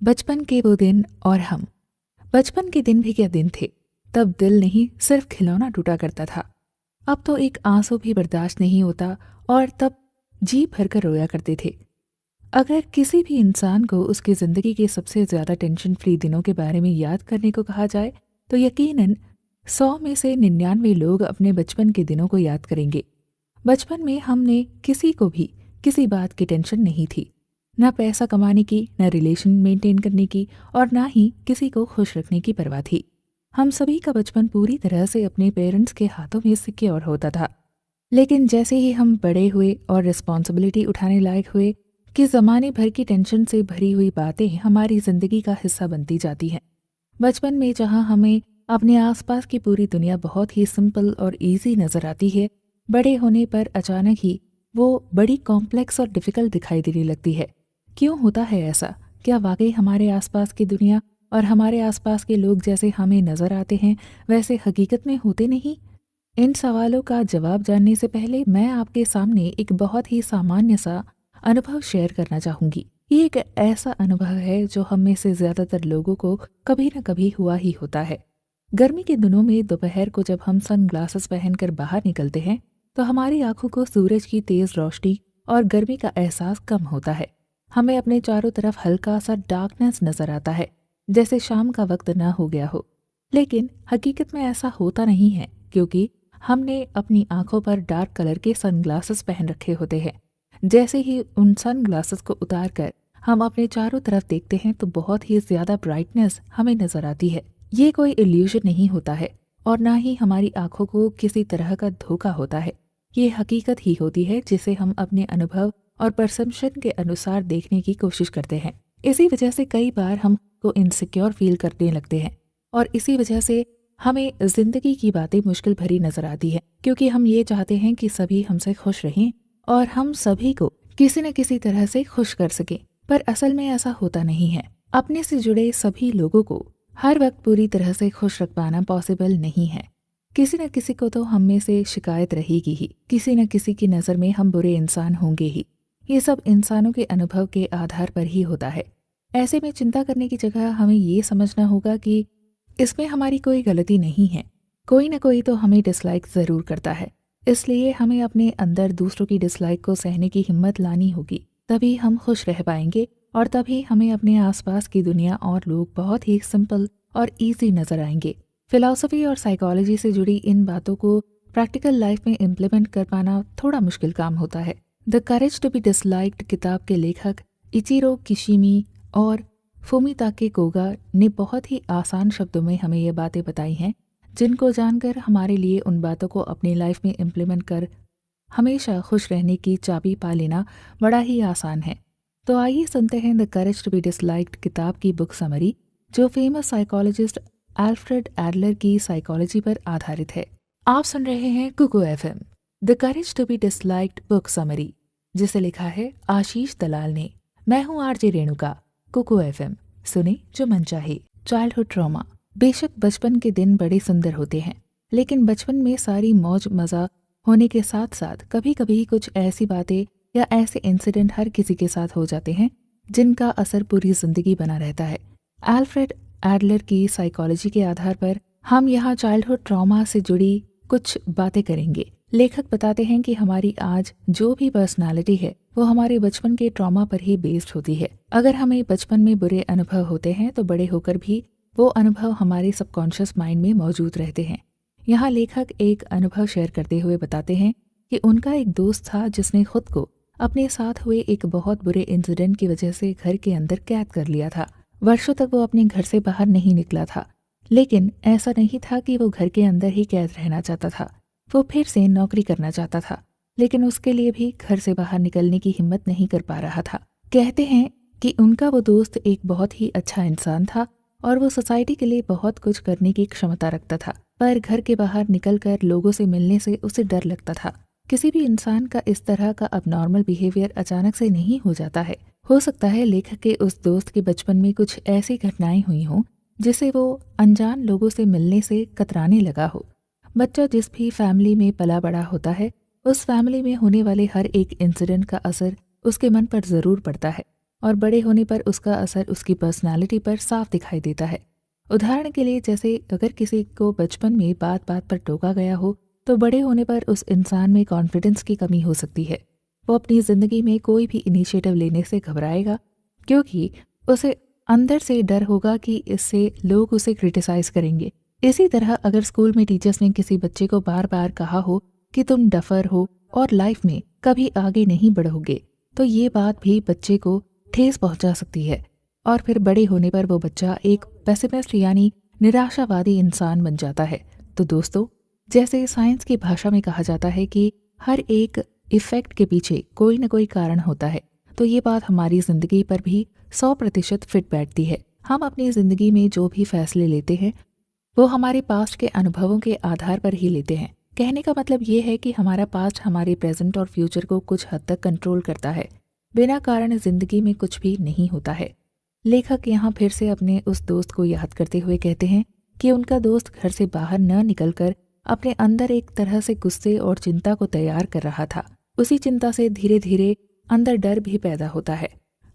बचपन के वो दिन और हम। बचपन के दिन भी क्या दिन थे। तब दिल नहीं सिर्फ खिलौना टूटा करता था। अब तो एक आंसू भी बर्दाश्त नहीं होता और तब जी भरकर रोया करते थे। अगर किसी भी इंसान को उसकी ज़िंदगी के सबसे ज़्यादा टेंशन फ्री दिनों के बारे में याद करने को कहा जाए तो यकीनन 100 में से 99 लोग अपने बचपन के दिनों को याद करेंगे। बचपन में हमने किसी को भी किसी बात की टेंशन नहीं थी। ना पैसा कमाने की, ना रिलेशन मेंटेन करने की और ना ही किसी को खुश रखने की परवाह थी। हम सभी का बचपन पूरी तरह से अपने पेरेंट्स के हाथों में सिक्योर होता था। लेकिन जैसे ही हम बड़े हुए और रिस्पॉन्सिबिलिटी उठाने लायक हुए कि ज़माने भर की टेंशन से भरी हुई बातें हमारी ज़िंदगी का हिस्सा बनती जाती हैं। बचपन में जहाँ हमें अपने आसपास की पूरी दुनिया बहुत ही सिंपल और इजी नज़र आती है, बड़े होने पर अचानक ही वो बड़ी कॉम्प्लेक्स और डिफ़िकल्ट दिखाई देने लगती है। क्यों होता है ऐसा? क्या वाकई हमारे आसपास की दुनिया और हमारे आसपास के लोग जैसे हमें नज़र आते हैं वैसे हकीकत में होते नहीं? इन सवालों का जवाब जानने से पहले मैं आपके सामने एक बहुत ही सामान्य सा अनुभव शेयर करना चाहूँगी। ये एक ऐसा अनुभव है जो हम में से ज़्यादातर लोगों को कभी न कभी हुआ ही होता है। गर्मी के दिनों में दोपहर को जब हम सन ग्लासेस पहनकर बाहर निकलते हैं तो हमारी आंखों को सूरज की तेज़ रोशनी और गर्मी का एहसास कम होता है। हमें अपने चारों तरफ हल्का सा डार्कनेस नज़र आता है, जैसे शाम का वक्त न हो गया हो। लेकिन हकीकत में ऐसा होता नहीं है, क्योंकि हमने अपनी आंखों पर डार्क कलर के सनग्लासेस पहन रखे होते हैं। जैसे ही उन सनग्लासेस को उतार कर हम अपने चारों तरफ देखते हैं तो बहुत ही ज़्यादा ब्राइटनेस हमें नज़र आती है। ये कोई इल्यूजन नहीं होता है और ना ही हमारी आंखों को किसी तरह का धोखा होता है। ये हकीकत ही होती है जिसे हम अपने अनुभव और परसेप्शन के अनुसार देखने की कोशिश करते हैं। इसी वजह से कई बार हमको इनसिक्योर फील करने लगते हैं और इसी वजह से हमें जिंदगी की बातें मुश्किल भरी नजर आती है, क्योंकि हम ये चाहते हैं कि सभी हमसे खुश रहें और हम सभी को किसी न किसी तरह से खुश कर सकें। पर असल में ऐसा होता नहीं है। अपने से जुड़े सभी लोगों को हर वक्त पूरी तरह से खुश रख पाना पॉसिबल नहीं है। किसी न किसी को तो हम में से शिकायत रहेगी ही, किसी न किसी की नज़र में हम बुरे इंसान होंगे ही। ये सब इंसानों के अनुभव के आधार पर ही होता है। ऐसे में चिंता करने की जगह हमें ये समझना होगा कि इसमें हमारी कोई गलती नहीं है। कोई ना कोई तो हमें डिसलाइक ज़रूर करता है, इसलिए हमें अपने अंदर दूसरों की डिसलाइक को सहने की हिम्मत लानी होगी। तभी हम खुश रह पाएंगे और तभी हमें अपने आसपास की दुनिया और लोग बहुत ही सिंपल और ईजी नज़र आएंगे। फिलॉसफी और साइकोलॉजी से जुड़ी इन बातों को प्रैक्टिकल लाइफ में इम्प्लीमेंट कर पाना थोड़ा मुश्किल काम होता है। The courage to be disliked किताब के लेखक इचिरो किशिमी और फुमिताके कोगा ने बहुत ही आसान शब्दों में हमें ये बातें बताई हैं, जिनको जानकर हमारे लिए उन बातों को अपनी लाइफ में इम्प्लीमेंट कर हमेशा खुश रहने की चाबी पा लेना बड़ा ही आसान है। तो आइए सुनते हैं the courage to be disliked किताब की बुक समरी, जो फेमस साइकोलॉजिस्ट अल्फ्रेड एडलर की साइकोलॉजी पर आधारित है। आप सुन रहे हैं Kuku FM, the courage to be disliked book summary, जिसे लिखा है आशीष दलाल ने। मैं हूँ आरजे रेणुका। कुकू एफएम, सुने जो मन चाहे। Childhood trauma. बेशक बचपन के दिन बड़े सुंदर होते हैं, लेकिन बचपन में सारी मौज मज़ा होने के साथ साथ कभी कभी कुछ ऐसी बातें या ऐसे इंसिडेंट हर किसी के साथ हो जाते हैं जिनका असर पूरी जिंदगी बना रहता है। अल्फ्रेड एडलर की साइकोलॉजी के आधार पर हम यहाँ चाइल्डहुड ट्रॉमा से जुड़ी कुछ बातें करेंगे। लेखक बताते हैं कि हमारी आज जो भी पर्सनालिटी है वो हमारे बचपन के ट्रॉमा पर ही बेस्ड होती है। अगर हमें बचपन में बुरे अनुभव होते हैं तो बड़े होकर भी वो अनुभव हमारे सबकॉन्शियस माइंड में मौजूद रहते हैं। यहाँ लेखक एक अनुभव शेयर करते हुए बताते हैं कि उनका एक दोस्त था जिसने खुद को अपने साथ हुए एक बहुत बुरे इंसिडेंट की वजह से घर के अंदर कैद कर लिया था। वर्षों तक वो अपने घर से बाहर नहीं निकला था, लेकिन ऐसा नहीं था कि वो घर के अंदर ही कैद रहना चाहता था। वो फिर से नौकरी करना चाहता था, लेकिन उसके लिए भी घर से बाहर निकलने की हिम्मत नहीं कर पा रहा था। कहते हैं कि उनका वो दोस्त एक बहुत ही अच्छा इंसान था और वो सोसाइटी के लिए बहुत कुछ करने की क्षमता रखता था, पर घर के बाहर निकलकर लोगों से मिलने से उसे डर लगता था। किसी भी इंसान का इस तरह का अबनॉर्मल बिहेवियर अचानक से नहीं हो जाता है। हो सकता है लेखक के उस दोस्त के बचपन में कुछ ऐसी घटनाएं हुई हों जिसे वो अनजान लोगों से मिलने से कतराने लगा हो। बच्चा जिस भी फैमिली में पला बड़ा होता है, उस फैमिली में होने वाले हर एक इंसिडेंट का असर उसके मन पर ज़रूर पड़ता है और बड़े होने पर उसका असर उसकी पर्सनालिटी पर साफ दिखाई देता है। उदाहरण के लिए, जैसे अगर किसी को बचपन में बात बात पर टोका गया हो तो बड़े होने पर उस इंसान में कॉन्फिडेंस की कमी हो सकती है। वो अपनी ज़िंदगी में कोई भी इनिशिएटिव लेने से घबराएगा, क्योंकि उसे अंदर से डर होगा कि इससे लोग उसे क्रिटिसाइज करेंगे। इसी तरह अगर स्कूल में टीचर्स ने किसी बच्चे को बार बार कहा हो कि तुम डफर हो और लाइफ में कभी आगे नहीं बढ़ोगे, तो ये बात भी बच्चे को ठेस पहुंचा सकती है और फिर बड़े होने पर वो बच्चा एक पेसिमिस्ट यानी निराशावादी इंसान बन जाता है। तो दोस्तों, जैसे साइंस की भाषा में कहा जाता है कि हर एक इफेक्ट के पीछे कोई न कोई कारण होता है, तो ये बात हमारी ज़िंदगी पर भी 100% फिट बैठती है। हम अपनी ज़िंदगी में जो भी फैसले लेते हैं वो हमारे पास्ट के अनुभवों के आधार पर ही लेते हैं। कहने का मतलब ये है कि हमारा पास्ट हमारे प्रेजेंट और फ्यूचर को कुछ हद तक कंट्रोल करता है। बिना कारण जिंदगी में कुछ भी नहीं होता है। लेखक यहाँ फिर से अपने उस दोस्त को याद करते हुए कहते हैं कि उनका दोस्त घर से बाहर न निकलकर अपने अंदर एक तरह से गुस्से और चिंता को तैयार कर रहा था। उसी चिंता से धीरे धीरे अंदर डर भी पैदा होता है।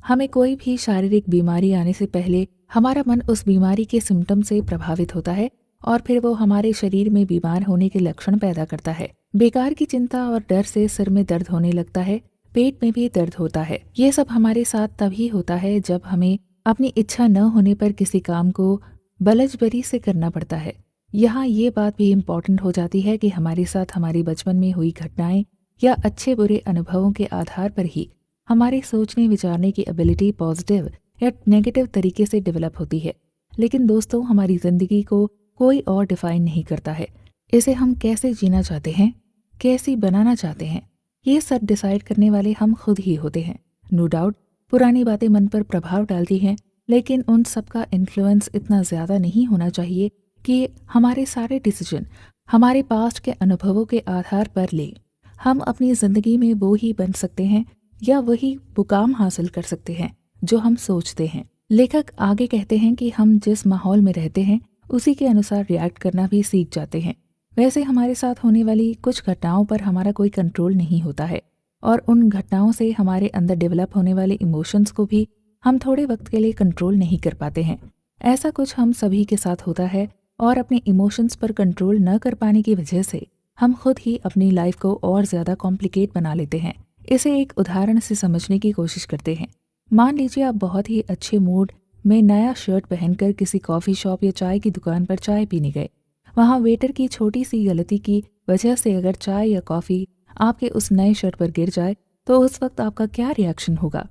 हमें कोई भी शारीरिक बीमारी आने से पहले हमारा मन उस बीमारी के सिम्टम से प्रभावित होता है और फिर वो हमारे शरीर में बीमार होने के लक्षण पैदा करता है। बेकार की चिंता और डर से सिर में दर्द होने लगता है, पेट में भी दर्द होता है। ये सब हमारे साथ तभी होता है जब हमें अपनी इच्छा न होने पर किसी काम को बलजबरी से करना पड़ता है। यहाँ ये बात भी इम्पोर्टेंट हो जाती है कि हमारे साथ हमारी बचपन में हुई घटनाएं या अच्छे बुरे अनुभवों के आधार पर ही हमारे सोचने विचारने की एबिलिटी पॉजिटिव या नेगेटिव तरीके से डेवलप होती है। लेकिन दोस्तों, हमारी ज़िंदगी को कोई और डिफाइन नहीं करता है। इसे हम कैसे जीना चाहते हैं, कैसी बनाना चाहते हैं, ये सब डिसाइड करने वाले हम खुद ही होते हैं। नो डाउट पुरानी बातें मन पर प्रभाव डालती हैं, लेकिन उन सब का इन्फ्लुएंस इतना ज़्यादा नहीं होना चाहिए कि हमारे सारे डिसीजन हमारे पास्ट के अनुभवों के आधार पर लें। हम अपनी ज़िंदगी में वो ही बन सकते हैं या वही मुकाम हासिल कर सकते हैं जो हम सोचते हैं। लेखक आगे कहते हैं कि हम जिस माहौल में रहते हैं उसी के अनुसार रिएक्ट करना भी सीख जाते हैं। वैसे हमारे साथ होने वाली कुछ घटनाओं पर हमारा कोई कंट्रोल नहीं होता है और उन घटनाओं से हमारे अंदर डेवलप होने वाले इमोशंस को भी हम थोड़े वक्त के लिए कंट्रोल नहीं कर पाते हैं। ऐसा कुछ हम सभी के साथ होता है और अपने इमोशंस पर कंट्रोल न कर पाने की वजह से हम खुद ही अपनी लाइफ को और ज़्यादा कॉम्प्लिकेट बना लेते हैं। इसे एक उदाहरण से समझने की कोशिश करते हैं। मान लीजिए आप बहुत ही अच्छे मूड में नया शर्ट पहनकर किसी कॉफ़ी शॉप या चाय की दुकान पर चाय पीने गए। वहाँ वेटर की छोटी सी गलती की वजह से अगर चाय या कॉफ़ी आपके उस नए शर्ट पर गिर जाए तो उस वक्त आपका क्या रिएक्शन होगा?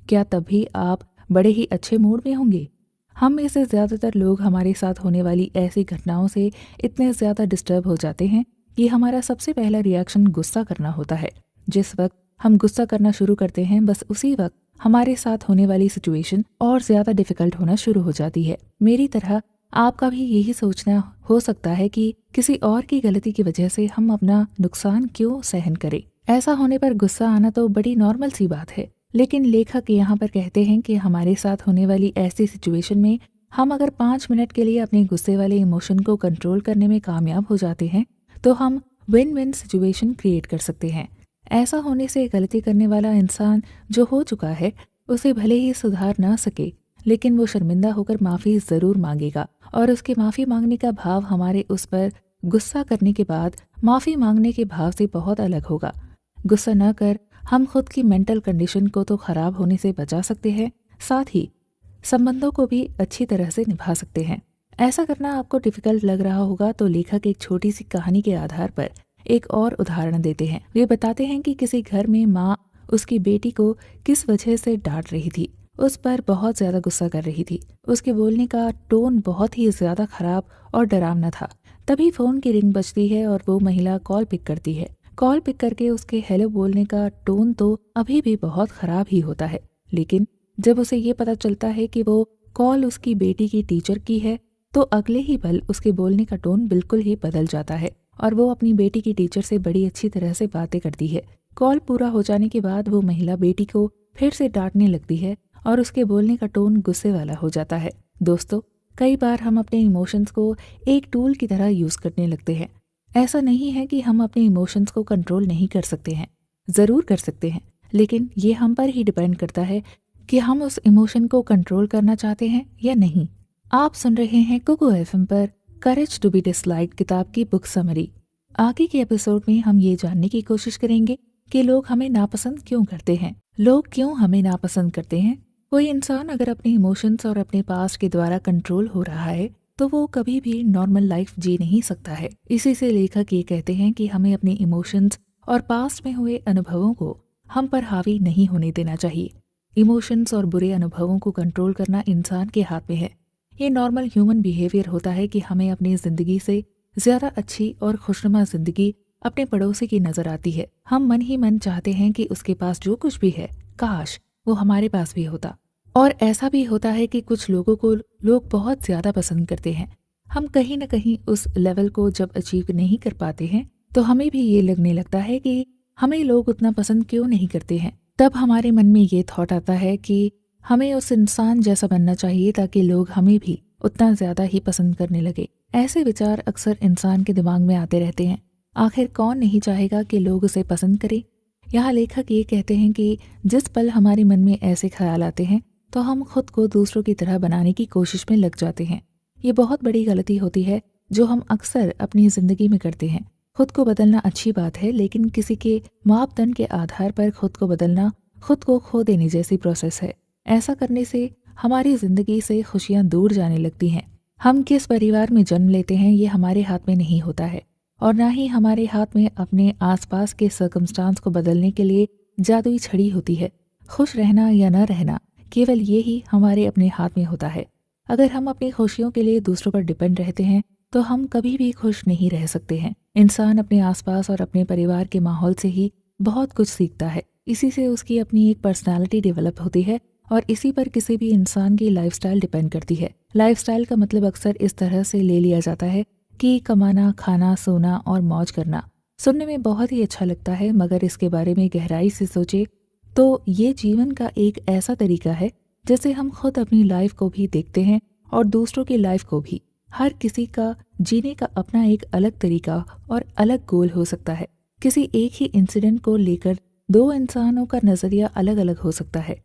क्या तब भी आप बड़े ही अच्छे मूड में होंगे? हम में से ज़्यादातर लोग हमारे साथ होने वाली ऐसी घटनाओं से इतने ज़्यादा डिस्टर्ब हो जाते हैं कि हमारा सबसे पहला रिएक्शन गुस्सा करना होता है। जिस वक्त हम गुस्सा करना शुरू करते हैं, बस उसी वक्त हमारे साथ होने वाली सिचुएशन और ज़्यादा डिफ़िकल्ट होना शुरू हो जाती है। मेरी तरह आपका भी यही सोचना हो सकता है कि किसी और की गलती की वजह से हम अपना नुकसान क्यों सहन करें। ऐसा होने पर गुस्सा आना तो बड़ी नॉर्मल सी बात है, लेकिन लेखक यहाँ पर कहते हैं कि हमारे साथ होने वाली ऐसी सिचुएशन में हम अगर 5 मिनट के लिए अपने गुस्से वाले इमोशन को कंट्रोल करने में कामयाब हो जाते हैं तो हम विन विन सिचुएशन क्रिएट कर सकते हैं। ऐसा होने से गलती करने वाला इंसान जो हो चुका है उसे भले ही सुधार ना सके, लेकिन वो शर्मिंदा होकर माफ़ी ज़रूर मांगेगा और उसके माफ़ी मांगने का भाव हमारे उस पर गुस्सा करने के बाद माफ़ी मांगने के भाव से बहुत अलग होगा। गुस्सा न कर हम खुद की मेंटल कंडीशन को तो ख़राब होने से बचा सकते हैं, साथ ही संबंधों को भी अच्छी तरह से निभा सकते हैं। ऐसा करना आपको डिफ़िकल्ट लग रहा होगा तो लेखक एक छोटी सी कहानी के आधार पर एक और उदाहरण देते हैं। वे बताते हैं कि किसी घर में माँ उसकी बेटी को किस वजह से डांट रही थी, उस पर बहुत ज़्यादा गुस्सा कर रही थी। उसके बोलने का टोन बहुत ही ज़्यादा खराब और डरावना था। तभी फ़ोन की रिंग बजती है और वो महिला कॉल पिक करती है। कॉल पिक करके उसके हेलो बोलने का टोन तो अभी भी बहुत ख़राब ही होता है, लेकिन जब उसे ये पता चलता है कि वो कॉल उसकी बेटी की टीचर की है तो अगले ही पल उसके बोलने का टोन बिल्कुल ही बदल जाता है और वो अपनी बेटी की टीचर से बड़ी अच्छी तरह से बातें करती है। कॉल पूरा हो जाने के बाद वो महिला बेटी को फिर से डांटने लगती है और उसके बोलने का टोन गुस्से वाला हो जाता है। दोस्तों, कई बार हम अपने इमोशंस को एक टूल की तरह यूज़ करने लगते हैं। ऐसा नहीं है कि हम अपने इमोशंस को कंट्रोल नहीं कर सकते हैं, ज़रूर कर सकते हैं, लेकिन ये हम पर ही डिपेंड करता है कि हम उस इमोशन को कंट्रोल करना चाहते हैं या नहीं। आप सुन रहे हैं कुकू एफएम पर करेज टू बी डिसलाइक्ड किताब की बुक समरी। आगे के एपिसोड में हम ये जानने की कोशिश करेंगे कि लोग हमें नापसंद क्यों करते हैं। लोग क्यों हमें नापसंद करते हैं। कोई इंसान अगर अपने इमोशंस और अपने पास्ट के द्वारा कंट्रोल हो रहा है तो वो कभी भी नॉर्मल लाइफ जी नहीं सकता है। इसी से लेखक ये कहते हैं कि हमें अपने इमोशंस और पास्ट में हुए अनुभवों को हम पर हावी नहीं होने देना चाहिए। इमोशंस और बुरे अनुभवों को कंट्रोल करना इंसान के हाथ में है। ये नॉर्मल ह्यूमन बिहेवियर होता है कि हमें अपनी जिंदगी से ज्यादा अच्छी और खुशनुमा जिंदगी अपने पड़ोसी की नजर आती है। हम मन ही मन चाहते हैं कि उसके पास जो कुछ भी है काश वो हमारे पास भी होता। और ऐसा भी होता है कि कुछ लोगों को लोग बहुत ज्यादा पसंद करते हैं। हम कहीं न कहीं उस लेवल को जब अचीव नहीं कर पाते हैं तो हमें भी ये लगने लगता है कि हमें लोग उतना पसंद क्यों नहीं करते हैं। तब हमारे मन में ये थॉट आता है कि हमें उस इंसान जैसा बनना चाहिए ताकि लोग हमें भी उतना ज्यादा ही पसंद करने लगे। ऐसे विचार अक्सर इंसान के दिमाग में आते रहते हैं। आखिर कौन नहीं चाहेगा कि लोग उसे पसंद करें। यहाँ लेखक ये कहते हैं कि जिस पल हमारे मन में ऐसे ख्याल आते हैं तो हम खुद को दूसरों की तरह बनाने की कोशिश में लग जाते हैं। ये बहुत बड़ी गलती होती है जो हम अक्सर अपनी जिंदगी में करते हैं। खुद को बदलना अच्छी बात है, लेकिन किसी के मापदंड के आधार पर खुद को बदलना खुद को खो देने जैसी प्रोसेस है। ऐसा करने से हमारी जिंदगी से खुशियां दूर जाने लगती हैं। हम किस परिवार में जन्म लेते हैं ये हमारे हाथ में नहीं होता है और ना ही हमारे हाथ में अपने आसपास के सर्कमस्टांस को बदलने के लिए जादुई छड़ी होती है। खुश रहना या न रहना केवल ये ही हमारे अपने हाथ में होता है। अगर हम अपनी खुशियों के लिए दूसरों पर डिपेंड रहते हैं तो हम कभी भी खुश नहीं रह सकते हैं। इंसान अपने आसपास और अपने परिवार के माहौल से ही बहुत कुछ सीखता है। इसी से उसकी अपनी एक पर्सनालिटी डेवलप होती है और इसी पर किसी भी इंसान की लाइफस्टाइल डिपेंड करती है। लाइफस्टाइल का मतलब अक्सर इस तरह से ले लिया जाता है कि कमाना, खाना, सोना और मौज करना। सुनने में बहुत ही अच्छा लगता है, मगर इसके बारे में गहराई से सोचे तो ये जीवन का एक ऐसा तरीका है जैसे हम खुद अपनी लाइफ को भी देखते हैं और दूसरों की लाइफ को भी। हर किसी का जीने का अपना एक अलग तरीका और अलग गोल हो सकता है। किसी एक ही इंसिडेंट को लेकर दो इंसानों का नजरिया अलग अलग हो सकता है।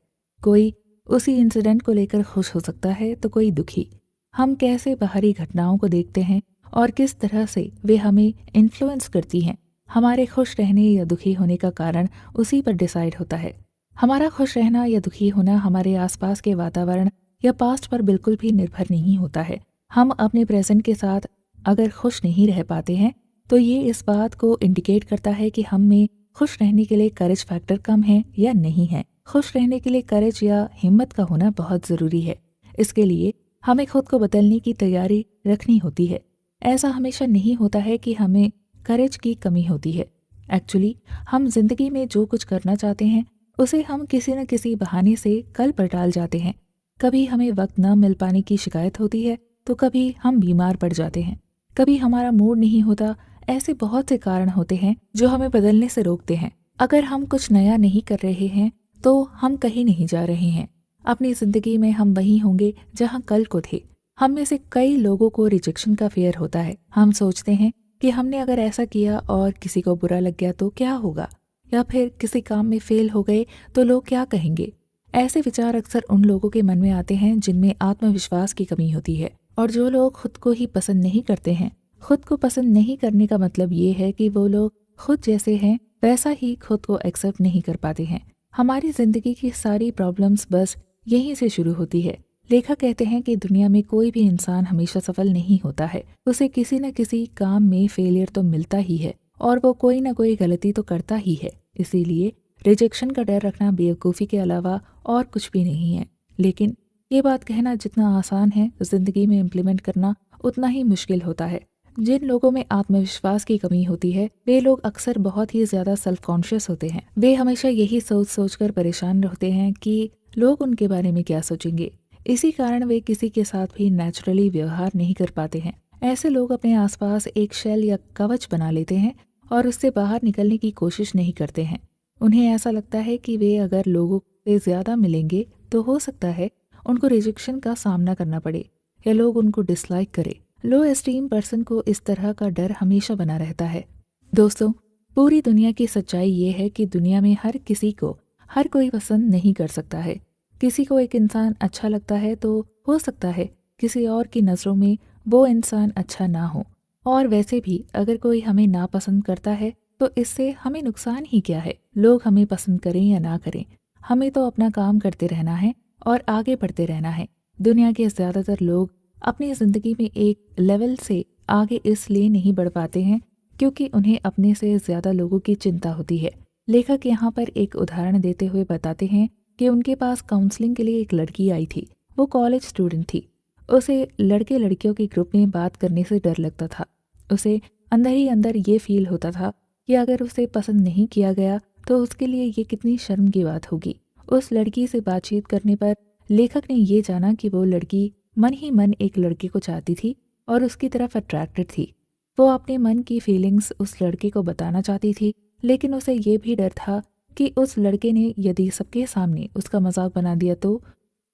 कोई उसी इंसिडेंट को लेकर खुश हो सकता है तो कोई दुखी। हम कैसे बाहरी घटनाओं को देखते हैं और किस तरह से वे हमें इन्फ्लुएंस करती हैं, हमारे खुश रहने या दुखी होने का कारण उसी पर डिसाइड होता है। हमारा खुश रहना या दुखी होना हमारे आसपास के वातावरण या पास्ट पर बिल्कुल भी निर्भर नहीं होता है। हम अपने प्रेजेंट के साथ अगर खुश नहीं रह पाते हैं तो ये इस बात को इंडिकेट करता है कि हम में खुश रहने के लिए करेज फैक्टर कम है या नहीं है। खुश रहने के लिए करेज या हिम्मत का होना बहुत जरूरी है। इसके लिए हमें खुद को बदलने की तैयारी रखनी होती है। ऐसा हमेशा नहीं होता है कि हमें करेज की कमी होती है। एक्चुअली हम जिंदगी में जो कुछ करना चाहते हैं उसे हम किसी न किसी बहाने से कल पर टाल जाते हैं। कभी हमें वक्त न मिल पाने की शिकायत होती है तो कभी हम बीमार पड़ जाते हैं, कभी हमारा मूड नहीं होता। ऐसे बहुत से कारण होते हैं जो हमें बदलने से रोकते हैं। अगर हम कुछ नया नहीं कर रहे हैं तो हम कहीं नहीं जा रहे हैं। अपनी जिंदगी में हम वही होंगे जहां कल को थे। हम में से कई लोगों को रिजेक्शन का फेयर होता है। हम सोचते हैं कि हमने अगर ऐसा किया और किसी को बुरा लग गया तो क्या होगा, या फिर किसी काम में फेल हो गए तो लोग क्या कहेंगे। ऐसे विचार अक्सर उन लोगों के मन में आते हैं जिनमें आत्मविश्वास की कमी होती है। और जो लोग खुद को ही पसंद नहीं करते हैं, खुद को पसंद नहीं करने का मतलब ये है कि वो लोग खुद जैसे हैं वैसा ही खुद को एक्सेप्ट नहीं कर पाते हैं। हमारी जिंदगी की सारी प्रॉब्लम्स बस यहीं से शुरू होती है। लेखक कहते हैं कि दुनिया में कोई भी इंसान हमेशा सफल नहीं होता है। उसे किसी न किसी काम में फेलियर तो मिलता ही है और वो कोई ना कोई गलती तो करता ही है। इसीलिए रिजेक्शन का डर रखना बेवकूफ़ी के अलावा और कुछ भी नहीं है। लेकिन ये बात कहना जितना आसान है, जिंदगी में इम्प्लीमेंट करना उतना ही मुश्किल होता है। जिन लोगों में आत्मविश्वास की कमी होती है वे लोग अक्सर बहुत ही ज्यादा सेल्फ कॉन्शियस होते हैं। वे हमेशा यही सोच सोच कर परेशान रहते हैं कि लोग उनके बारे में क्या सोचेंगे। इसी कारण वे किसी के साथ भी नेचुरली व्यवहार नहीं कर पाते हैं। ऐसे लोग अपने आसपास एक शेल या कवच बना लेते हैं और उससे बाहर निकलने की कोशिश नहीं करते हैं। उन्हें ऐसा लगता है कि वे अगर लोगों से ज्यादा मिलेंगे तो हो सकता है उनको रिजेक्शन का सामना करना पड़े या लोग उनको डिसलाइक करें। लो एस्टीम पर्सन को इस तरह का डर हमेशा बना रहता है। दोस्तों, पूरी दुनिया की सच्चाई ये है कि दुनिया में हर किसी को हर कोई पसंद नहीं कर सकता है। किसी को एक इंसान अच्छा लगता है तो हो सकता है किसी और की नज़रों में वो इंसान अच्छा ना हो। और वैसे भी अगर कोई हमें नापसंद करता है तो इससे हमें नुकसान ही क्या है। लोग हमें पसंद करें या ना करें, हमें तो अपना काम करते रहना है और आगे बढ़ते रहना है। दुनिया के ज़्यादातर लोग अपनी ज़िंदगी में एक लेवल से आगे इसलिए नहीं बढ़ पाते हैं क्योंकि उन्हें अपने से ज़्यादा लोगों की चिंता होती है। लेखक यहाँ पर एक उदाहरण देते हुए बताते हैं कि उनके पास काउंसलिंग के लिए एक लड़की आई थी। वो कॉलेज स्टूडेंट थी। उसे लड़के लड़कियों के ग्रुप में बात करने से डर लगता था। उसे अंदर ही अंदर ये फील होता था कि अगर उसे पसंद नहीं किया गया तो उसके लिए ये कितनी शर्म की बात होगी। उस लड़की से बातचीत करने पर लेखक ने ये जाना कि वो लड़की मन ही मन एक लड़के को चाहती थी और उसकी तरफ अट्रैक्टेड थी। वो अपने मन की फीलिंग्स उस लड़के को बताना चाहती थी, लेकिन उसे ये भी डर था कि उस लड़के ने यदि सबके सामने उसका मजाक बना दिया तो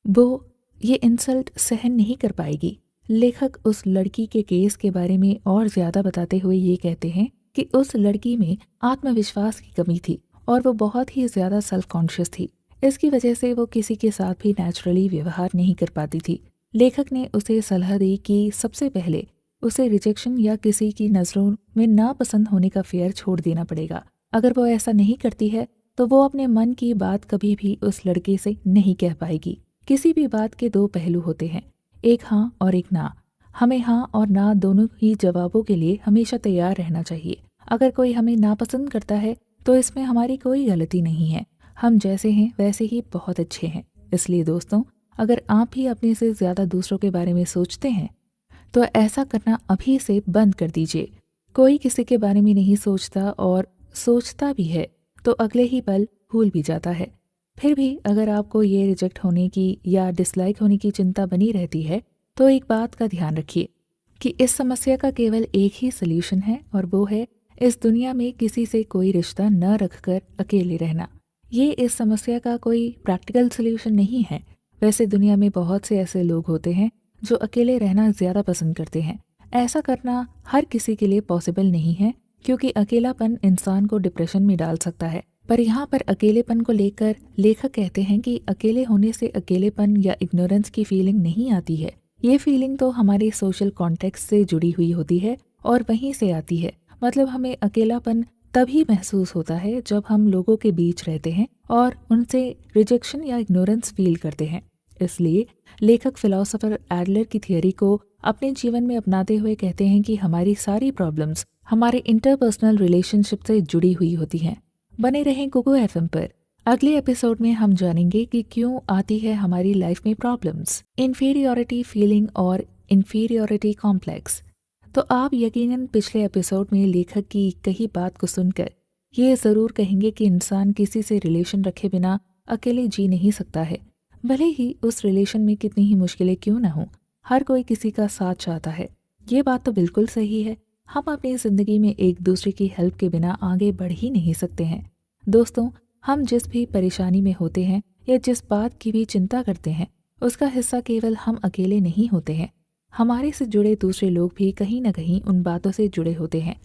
वो ये इंसल्ट सहन नहीं कर पाएगी। लेखक उस लड़की के केस के बारे में और ज्यादा बताते हुए ये कहते हैं कि उस लड़की में आत्मविश्वास की कमी थी और वो बहुत ही ज्यादा सेल्फ कॉन्शियस थी। इसकी वजह से वो किसी के साथ भी नेचुरली व्यवहार नहीं कर पाती थी। लेखक ने उसे सलाह दी कि सबसे पहले उसे रिजेक्शन या किसी की नज़रों में नापसंद होने का फेयर छोड़ देना पड़ेगा। अगर वो ऐसा नहीं करती है तो वो अपने मन की बात कभी भी उस लड़के से नहीं कह पाएगी। किसी भी बात के दो पहलू होते हैं, एक हाँ और एक ना। हमें हाँ और ना दोनों ही जवाबों के लिए हमेशा तैयार रहना चाहिए। अगर कोई हमें नापसंद करता है तो इसमें हमारी कोई गलती नहीं है। हम जैसे हैं वैसे ही बहुत अच्छे हैं। इसलिए दोस्तों, अगर आप भी अपने से ज़्यादा दूसरों के बारे में सोचते हैं तो ऐसा करना अभी से बंद कर दीजिए। कोई किसी के बारे में नहीं सोचता और सोचता भी है तो अगले ही पल भूल भी जाता है। फिर भी अगर आपको ये रिजेक्ट होने की या डिसलाइक होने की चिंता बनी रहती है तो एक बात का ध्यान रखिए कि इस समस्या का केवल एक ही सल्यूशन है और वो है इस दुनिया में किसी से कोई रिश्ता न रखकर अकेले रहना। ये इस समस्या का कोई प्रैक्टिकल सल्यूशन नहीं है। वैसे दुनिया में बहुत से ऐसे लोग होते हैं जो अकेले रहना ज़्यादा पसंद करते हैं। ऐसा करना हर किसी के लिए पॉसिबल नहीं है क्योंकि अकेलापन इंसान को डिप्रेशन में डाल सकता है। पर यहाँ पर अकेलेपन को लेकर लेखक कहते हैं कि अकेले होने से अकेलेपन या इग्नोरेंस की फीलिंग नहीं आती है। ये फीलिंग तो हमारे सोशल कॉन्टेक्स्ट से जुड़ी हुई होती है और वहीं से आती है। मतलब हमें अकेलापन तभी महसूस होता है जब हम लोगों के बीच रहते हैं और उनसे रिजेक्शन या इग्नोरेंस फील करते हैं। इसलिए लेखक फिलोसोफर एडलर की थियरी को अपने जीवन में अपनाते हुए कहते हैं कि हमारी सारी प्रॉब्लम्स हमारे इंटरपर्सनल रिलेशनशिप से जुड़ी हुई होती हैं। बने रहें कुकू एफएम पर। अगले एपिसोड में हम जानेंगे कि क्यों आती है हमारी लाइफ में प्रॉब्लम्स, इन्फीरियॉरिटी फीलिंग और इन्फीरियॉरिटी कॉम्प्लेक्स। तो आप यकीनन पिछले एपिसोड में लेखक की कही बात को सुनकर ये ज़रूर कहेंगे कि इंसान किसी से रिलेशन रखे बिना अकेले जी नहीं सकता है। भले ही उस रिलेशन में कितनी ही मुश्किलें क्यों ना हों, हर कोई किसी का साथ चाहता है। ये बात तो बिल्कुल सही है। हम अपनी ज़िंदगी में एक दूसरे की हेल्प के बिना आगे बढ़ ही नहीं सकते हैं। दोस्तों, हम जिस भी परेशानी में होते हैं या जिस बात की भी चिंता करते हैं उसका हिस्सा केवल हम अकेले नहीं होते हैं। हमारे से जुड़े दूसरे लोग भी कहीं ना कहीं उन बातों से जुड़े होते हैं।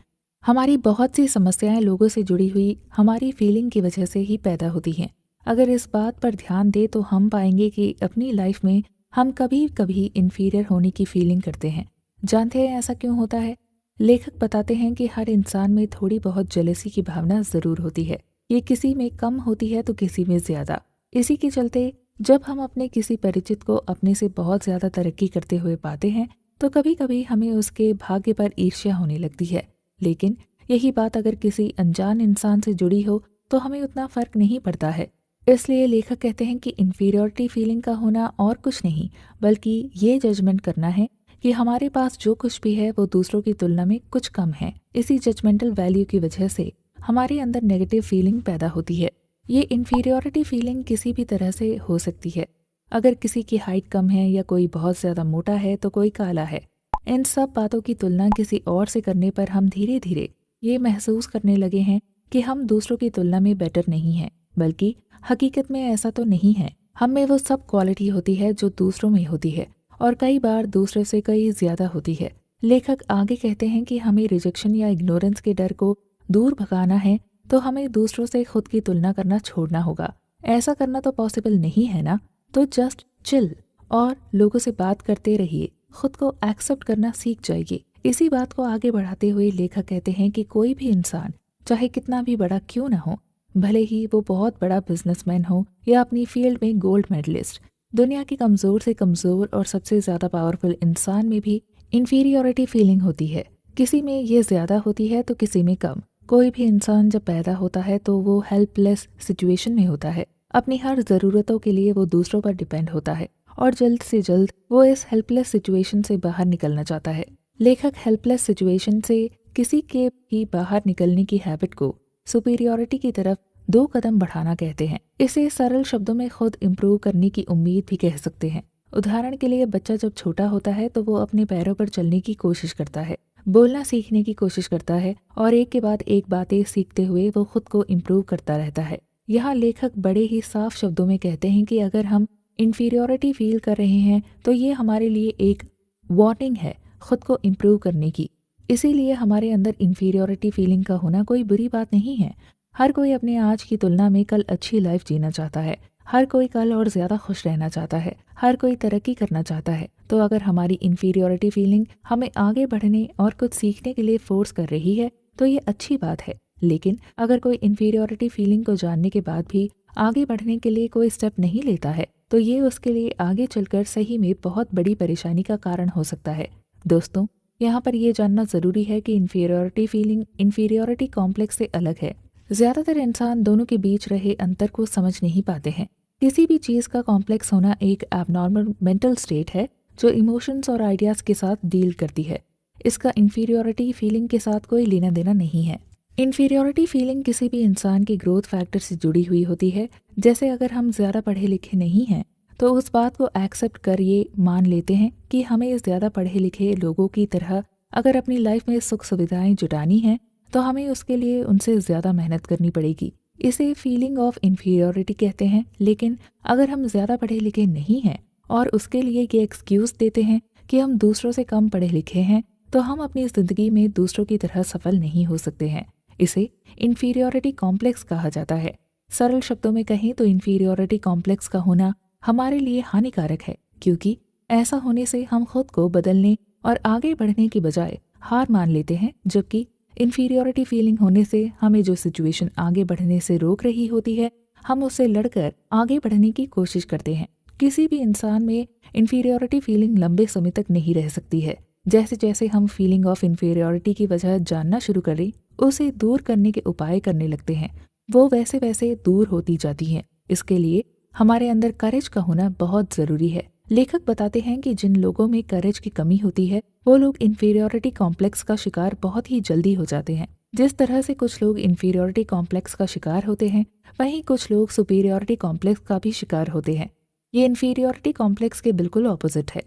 हमारी बहुत सी समस्याएं लोगों से जुड़ी हुई हमारी फीलिंग की वजह से ही पैदा होती हैं। अगर इस बात पर ध्यान दें तो हम पाएंगे कि अपनी लाइफ में हम कभी कभी इन्फीरियर होने की फीलिंग करते हैं। जानते हैं ऐसा क्यों होता है? लेखक बताते हैं कि हर इंसान में थोड़ी बहुत जेलसी की भावना ज़रूर होती है। ये किसी में कम होती है तो किसी में ज़्यादा। इसी के चलते जब हम अपने किसी परिचित को अपने से बहुत ज़्यादा तरक्की करते हुए पाते हैं तो कभी कभी हमें उसके भाग्य पर ईर्ष्या होने लगती है। लेकिन यही बात अगर किसी अनजान इंसान से जुड़ी हो तो हमें उतना फ़र्क नहीं पड़ता है। इसलिए लेखक कहते हैं कि इन्फीरियॉरिटी फीलिंग का होना और कुछ नहीं बल्कि ये जजमेंट करना है कि हमारे पास जो कुछ भी है वो दूसरों की तुलना में कुछ कम है। इसी जजमेंटल वैल्यू की वजह से हमारे अंदर नेगेटिव फीलिंग पैदा होती है। ये इन्फीरियॉरिटी फीलिंग किसी भी तरह से हो सकती है। अगर किसी की हाइट कम है या कोई बहुत ज़्यादा मोटा है तो कोई काला है। इन सब बातों की तुलना किसी और से करने पर हम धीरे धीरे ये महसूस करने लगे हैं कि हम दूसरों की तुलना में बेटर नहीं हैं, बल्कि हकीकत में ऐसा तो नहीं है। हम में वो सब क्वालिटी होती है जो दूसरों में होती है और कई बार दूसरे से कई ज़्यादा होती है। लेखक आगे कहते हैं कि हमें रिजेक्शन या इग्नोरेंस के डर को दूर भगाना है तो हमें दूसरों से खुद की तुलना करना छोड़ना होगा। ऐसा करना तो पॉसिबल नहीं है ना, तो जस्ट चिल और लोगों से बात करते रहिए, खुद को एक्सेप्ट करना सीख जाइए। इसी बात को आगे बढ़ाते हुए लेखक कहते हैं कि कोई भी इंसान चाहे कितना भी बड़ा क्यों ना हो, भले ही वो बहुत बड़ा बिजनेसमैन हो या अपनी फील्ड में गोल्ड मेडलिस्ट, दुनिया के कमज़ोर से कमज़ोर और सबसे ज़्यादा पावरफुल इंसान में भी इन्फीरियोरिटी फीलिंग होती है। किसी में ये ज़्यादा होती है तो किसी में कम। कोई भी इंसान जब पैदा होता है तो वो हेल्पलेस सिचुएशन में होता है। अपनी हर ज़रूरतों के लिए वो दूसरों पर डिपेंड होता है और जल्द से जल्द वो इस हेल्पलेस सिचुएशन से बाहर निकलना चाहता है। लेखक हेल्पलेस सिचुएशन से किसी के भी बाहर निकलने की हैबिट को सुपीरियॉरिटी की तरफ 2 कदम बढ़ाना कहते हैं। इसे सरल शब्दों में खुद इम्प्रूव करने की उम्मीद भी कह सकते हैं। उदाहरण के लिए बच्चा जब छोटा होता है तो वो अपने पैरों पर चलने की कोशिश करता है, बोलना सीखने की कोशिश करता है और एक के बाद एक बातें सीखते हुए वो खुद को इम्प्रूव करता रहता है। यहाँ लेखक बड़े ही साफ शब्दों में कहते हैं कि अगर हम इन्फीरियॉरिटी फील कर रहे हैं तो ये हमारे लिए एक वार्निंग है खुद को इम्प्रूव करने की। इसीलिए हमारे अंदर इन्फीरियॉरिटी फीलिंग का होना कोई बुरी बात नहीं है। हर कोई अपने आज की तुलना में कल अच्छी लाइफ जीना चाहता है। हर कोई कल और ज़्यादा खुश रहना चाहता है। हर कोई तरक्की करना चाहता है। तो अगर हमारी इन्फीरियॉरिटी फीलिंग हमें आगे बढ़ने और कुछ सीखने के लिए फोर्स कर रही है तो ये अच्छी बात है। लेकिन अगर कोई इन्फीरियॉरिटी फीलिंग को जानने के बाद भी आगे बढ़ने के लिए कोई स्टेप नहीं लेता है तो ये उसके लिए आगे चलकर सही में बहुत बड़ी परेशानी का कारण हो सकता है। दोस्तों, यहाँ पर यह जानना ज़रूरी है कि इन्फीरियॉरिटी फीलिंग इन्फीरियॉरिटी कॉम्प्लेक्स से अलग है। ज़्यादातर इंसान दोनों के बीच रहे अंतर को समझ नहीं पाते हैं। किसी भी चीज़ का कॉम्प्लेक्स होना एक एबनॉर्मल मेंटल स्टेट है जो इमोशंस और आइडियाज़ के साथ डील करती है। इसका इन्फीरियॉरिटी फीलिंग के साथ कोई लेना देना नहीं है। इन्फीरियॉरिटी फीलिंग किसी भी इंसान की ग्रोथ फैक्टर से जुड़ी हुई होती है। जैसे अगर हम ज़्यादा पढ़े लिखे नहीं हैं तो उस बात को एक्सेप्ट कर ये मान लेते हैं कि हमें ज़्यादा पढ़े लिखे लोगों की तरह अगर अपनी लाइफ में सुख सुविधाएं जुटानी हैं तो हमें उसके लिए उनसे ज़्यादा मेहनत करनी पड़ेगी। इसे फीलिंग ऑफ इन्फीरियॉरिटी कहते हैं। लेकिन अगर हम ज़्यादा पढ़े लिखे नहीं हैं और उसके लिए ये एक्सक्यूज़ देते हैं कि हम दूसरों से कम पढ़े लिखे हैं तो हम अपनी ज़िंदगी में दूसरों की तरह सफल नहीं हो सकते हैं। इसे इन्फीरियॉरिटी कॉम्प्लेक्स कहा जाता है। सरल शब्दों में कहें तो इन्फीरियॉरिटी कॉम्प्लेक्स का होना हमारे लिए हानिकारक है, क्योंकि ऐसा होने से हम खुद को बदलने और आगे बढ़ने की बजाय हार मान लेते हैं। जबकि इन्फीरियॉरिटी फीलिंग होने से हमें जो सिचुएशन आगे बढ़ने से रोक रही होती है हम उससे लड़कर आगे बढ़ने की कोशिश करते हैं। किसी भी इंसान में इन्फीरियॉरिटी फीलिंग लंबे समय तक नहीं रह सकती है। जैसे जैसे हम फीलिंग ऑफ इन्फीरियॉरिटी की वजह जानना शुरू करें, उसे दूर करने के उपाय करने लगते हैं, वो वैसे वैसे दूर होती जाती हैं। इसके लिए हमारे अंदर करेज का होना बहुत ज़रूरी है। लेखक बताते हैं कि जिन लोगों में करेज की कमी होती है वो लोग इन्फीरियॉरिटी कॉम्प्लेक्स का शिकार बहुत ही जल्दी हो जाते हैं। जिस तरह से कुछ लोग इन्फीरियॉरिटी कॉम्प्लेक्स का शिकार होते हैं वहीं कुछ लोग सुपीरियॉरिटी कॉम्प्लेक्स का भी शिकार होते हैं। ये इन्फीरियॉरिटी कॉम्प्लेक्स के बिल्कुल ऑपोजिट है।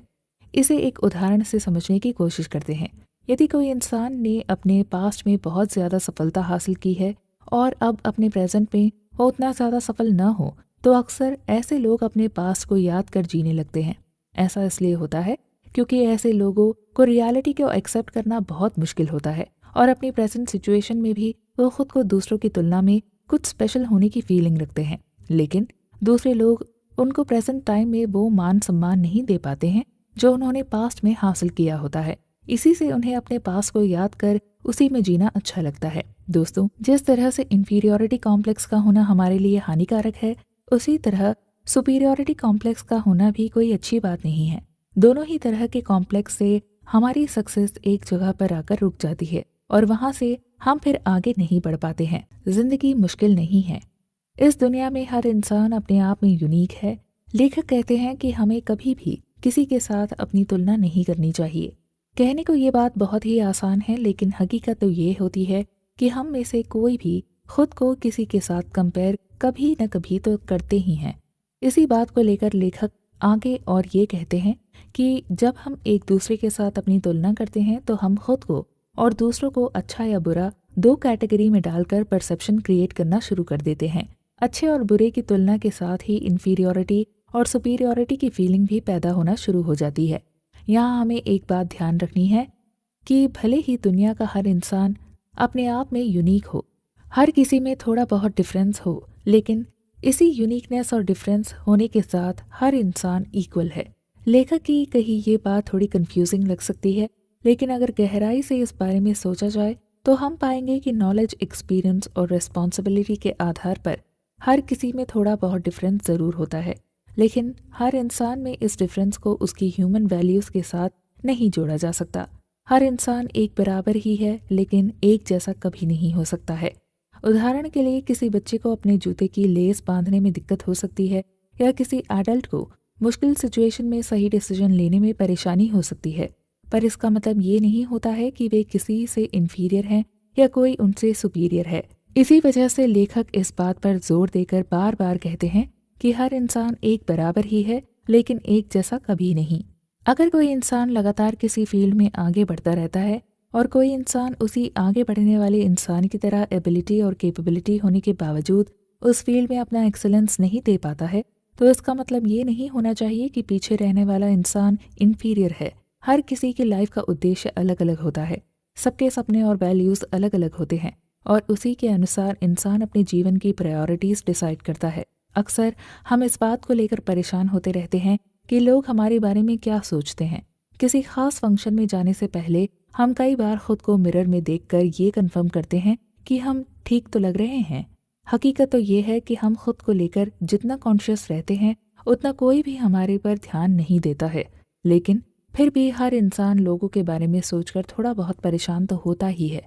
इसे एक उदाहरण से समझने की कोशिश करते हैं। यदि कोई इंसान ने अपने पास्ट में बहुत ज़्यादा सफलता हासिल की है और अब अपने प्रेजेंट में वो उतना ज़्यादा सफल न हो तो अक्सर ऐसे लोग अपने पास्ट को याद कर जीने लगते हैं। ऐसा इसलिए होता है क्योंकि ऐसे लोगों को रियलिटी को एक्सेप्ट करना बहुत मुश्किल होता है और अपनी प्रेजेंट सिचुएशन में भी वो खुद को दूसरों की तुलना में कुछ स्पेशल होने की फीलिंग रखते हैं। लेकिन दूसरे लोग उनको प्रेजेंट टाइम में वो मान सम्मान नहीं दे पाते हैं जो उन्होंने पास्ट में हासिल किया होता है। इसी से उन्हें अपने पास्ट को याद कर उसी में जीना अच्छा लगता है। दोस्तों, जिस तरह से इन्फीरियॉरिटी कॉम्प्लेक्स का होना हमारे लिए हानिकारक है उसी तरह सुपीरियॉरिटी कॉम्प्लेक्स का होना भी कोई अच्छी बात नहीं है। दोनों ही तरह के कॉम्प्लेक्स से हमारी सक्सेस एक जगह पर आकर रुक जाती है और वहां से हम फिर आगे नहीं बढ़ पाते हैं। जिंदगी मुश्किल नहीं है। इस दुनिया में हर इंसान अपने आप में यूनिक है। लेखक कहते हैं कि हमें कभी भी किसी के साथ अपनी तुलना नहीं करनी चाहिए। कहने को ये बात बहुत ही आसान है, लेकिन हकीकत तो ये होती है कि हम में से कोई भी खुद को किसी के साथ कंपेयर कभी न कभी तो करते ही हैं। इसी बात को लेकर लेखक आगे और ये कहते हैं कि जब हम एक दूसरे के साथ अपनी तुलना करते हैं तो हम खुद को और दूसरों को अच्छा या बुरा 2 कैटेगरी में डालकर परसेप्शन क्रिएट करना शुरू कर देते हैं। अच्छे और बुरे की तुलना के साथ ही इन्फीरियॉरिटी और सुपीरियॉरिटी की फीलिंग भी पैदा होना शुरू हो जाती है। यहाँ हमें एक बात ध्यान रखनी है कि भले ही दुनिया का हर इंसान अपने आप में यूनिक हो, हर किसी में थोड़ा बहुत डिफरेंस हो, लेकिन इसी यूनिकनेस और डिफरेंस होने के साथ हर इंसान इक्वल है। लेखक की कही ये बात थोड़ी कंफ्यूजिंग लग सकती है, लेकिन अगर गहराई से इस बारे में सोचा जाए तो हम पाएंगे कि नॉलेज, एक्सपीरियंस और रिस्पॉन्सिबिलिटी के आधार पर हर किसी में थोड़ा बहुत डिफरेंस ज़रूर होता है। लेकिन हर इंसान में इस डिफरेंस को उसकी ह्यूमन वैल्यूज़ के साथ नहीं जोड़ा जा सकता। हर इंसान एक बराबर ही है, लेकिन एक जैसा कभी नहीं हो सकता है। उदाहरण के लिए किसी बच्चे को अपने जूते की लेस बांधने में दिक्कत हो सकती है, या किसी एडल्ट को मुश्किल सिचुएशन में सही डिसीजन लेने में परेशानी हो सकती है। पर इसका मतलब ये नहीं होता है कि वे किसी से इन्फीरियर हैं या कोई उनसे सुपीरियर है। इसी वजह से लेखक इस बात पर जोर देकर बार बार कहते हैं कि हर इंसान एक बराबर ही है, लेकिन एक जैसा कभी नहीं। अगर कोई इंसान लगातार किसी फील्ड में आगे बढ़ता रहता है और कोई इंसान उसी आगे बढ़ने वाले इंसान की तरह एबिलिटी और कैपेबिलिटी होने के बावजूद उस फील्ड में अपना एक्सेलेंस नहीं दे पाता है, तो इसका मतलब ये नहीं होना चाहिए कि पीछे रहने वाला इंसान इन्फीरियर है। हर किसी की लाइफ का उद्देश्य अलग अलग होता है, सबके सपने और वैल्यूज़ अलग अलग होते हैं, और उसी के अनुसार इंसान अपने जीवन की प्रायोरिटीज़ डिसाइड करता है। अक्सर हम इस बात को लेकर परेशान होते रहते हैं कि लोग हमारे बारे में क्या सोचते हैं। किसी खास फंक्शन में जाने से पहले हम कई बार खुद को मिरर में देखकर ये कंफर्म करते हैं कि हम ठीक तो लग रहे हैं। हकीकत तो ये है कि हम खुद को लेकर जितना कॉन्शियस रहते हैं, उतना कोई भी हमारे पर ध्यान नहीं देता है। लेकिन फिर भी हर इंसान लोगों के बारे में सोचकर थोड़ा बहुत परेशान तो होता ही है।